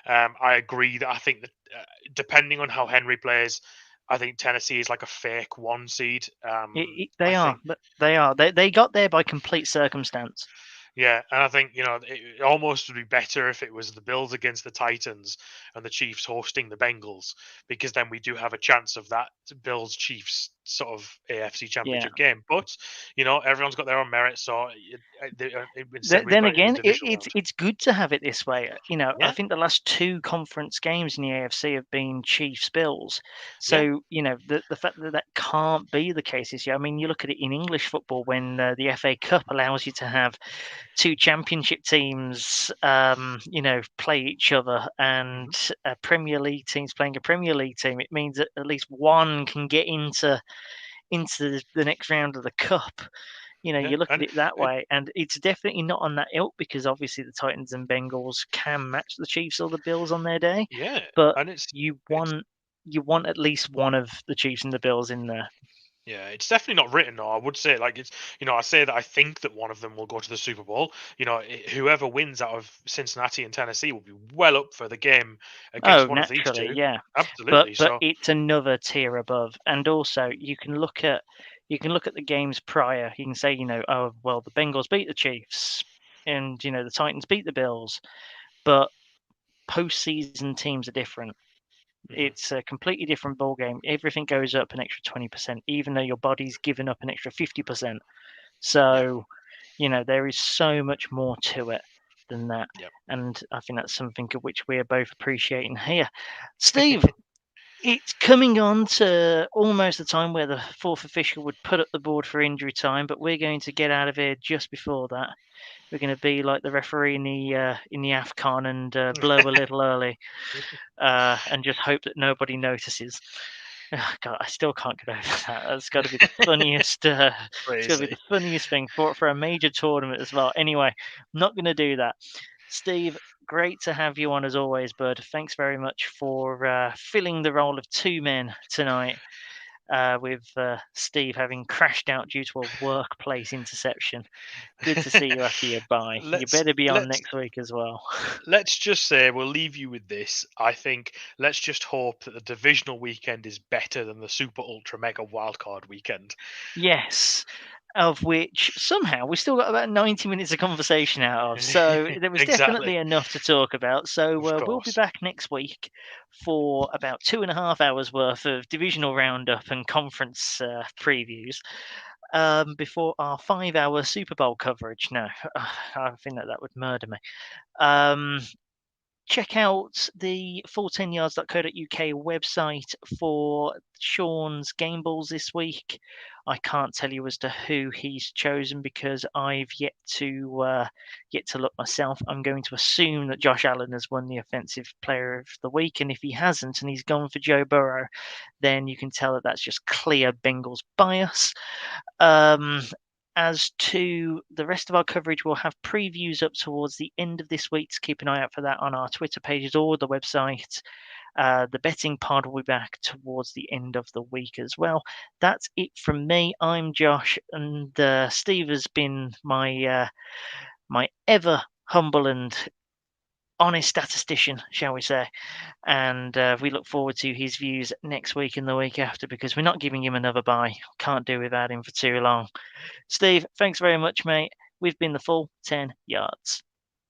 I agree that I think that depending on how Henry plays, I think Tennessee is like a fake 1 seed. They are. They got there by complete circumstance. Yeah, and I think, it almost would be better if it was the Bills against the Titans and the Chiefs hosting the Bengals, because then we do have a chance of that Bills-Chiefs sort of AFC Championship game. But, everyone's got their own merit, so then again, it's good to have it this way. I think the last 2 conference games in the AFC have been Chiefs-Bills. So, the fact that can't be the case this year, I mean, you look at it in English football when the FA Cup allows you to have 2 championship teams, play each other, and Premier League teams playing a Premier League team. It means that at least one can get into the next round of the cup. You look at it that way, and it's definitely not on that ilk, because obviously the Titans and Bengals can match the Chiefs or the Bills on their day. Yeah, but you want at least one of the Chiefs and the Bills in there. Yeah, it's definitely not written, though. I would say, it's, I say that I think that one of them will go to the Super Bowl. Whoever wins out of Cincinnati and Tennessee will be well up for the game against one of these two. Yeah, absolutely. But it's another tier above, and also you can look at the games prior. You can say, the Bengals beat the Chiefs, and the Titans beat the Bills, but postseason teams are different. It's a completely different ball game. Everything goes up an extra 20%, even though your body's given up an extra 50%. So, there is so much more to it than that. Yep. And I think that's something of which we are both appreciating here. Steve, it's coming on to almost the time where the 4th official would put up the board for injury time, but we're going to get out of here just before that. We're going to be like the referee in the AFCON and blow a little early, and just hope that nobody notices. Oh, God, I still can't get over that. That's got to be the funniest. It's got to be the funniest thing for a major tournament as well. Anyway, I'm not going to do that. Steve, great to have you on as always, bud. Thanks very much for filling the role of 2 men tonight. with Steve having crashed out due to a workplace interception. Good to see you after your bye. You better be on next week as well. Let's just say we'll leave you with this. I think let's just hope that the divisional weekend is better than the Super Ultra Mega Wildcard weekend. Yes. Of which somehow we still got about 90 minutes of conversation out of. So there was definitely enough to talk about. So we'll be back next week for about 2.5 hours worth of divisional roundup and conference previews before our 5-hour Super Bowl coverage. No, I think that would murder me. Check out the full10yards.co.uk website for Sean's game balls this week. I can't tell you as to who he's chosen because I've yet to look myself. I'm going to assume that Josh Allen has won the Offensive Player of the Week, and if he hasn't and he's gone for Joe Burrow, then you can tell that that's just clear Bengals bias. As to the rest of our coverage, we'll have previews up towards the end of this week. So keep an eye out for that on our Twitter pages or the website. The betting pod will be back towards the end of the week as well. That's it from me. I'm Josh, and Steve has been my ever humble and honest statistician, shall we say. And we look forward to his views next week and the week after because we're not giving him another bye. Can't do without him for too long. Steve, thanks very much, mate. We've been the Full 10 Yards.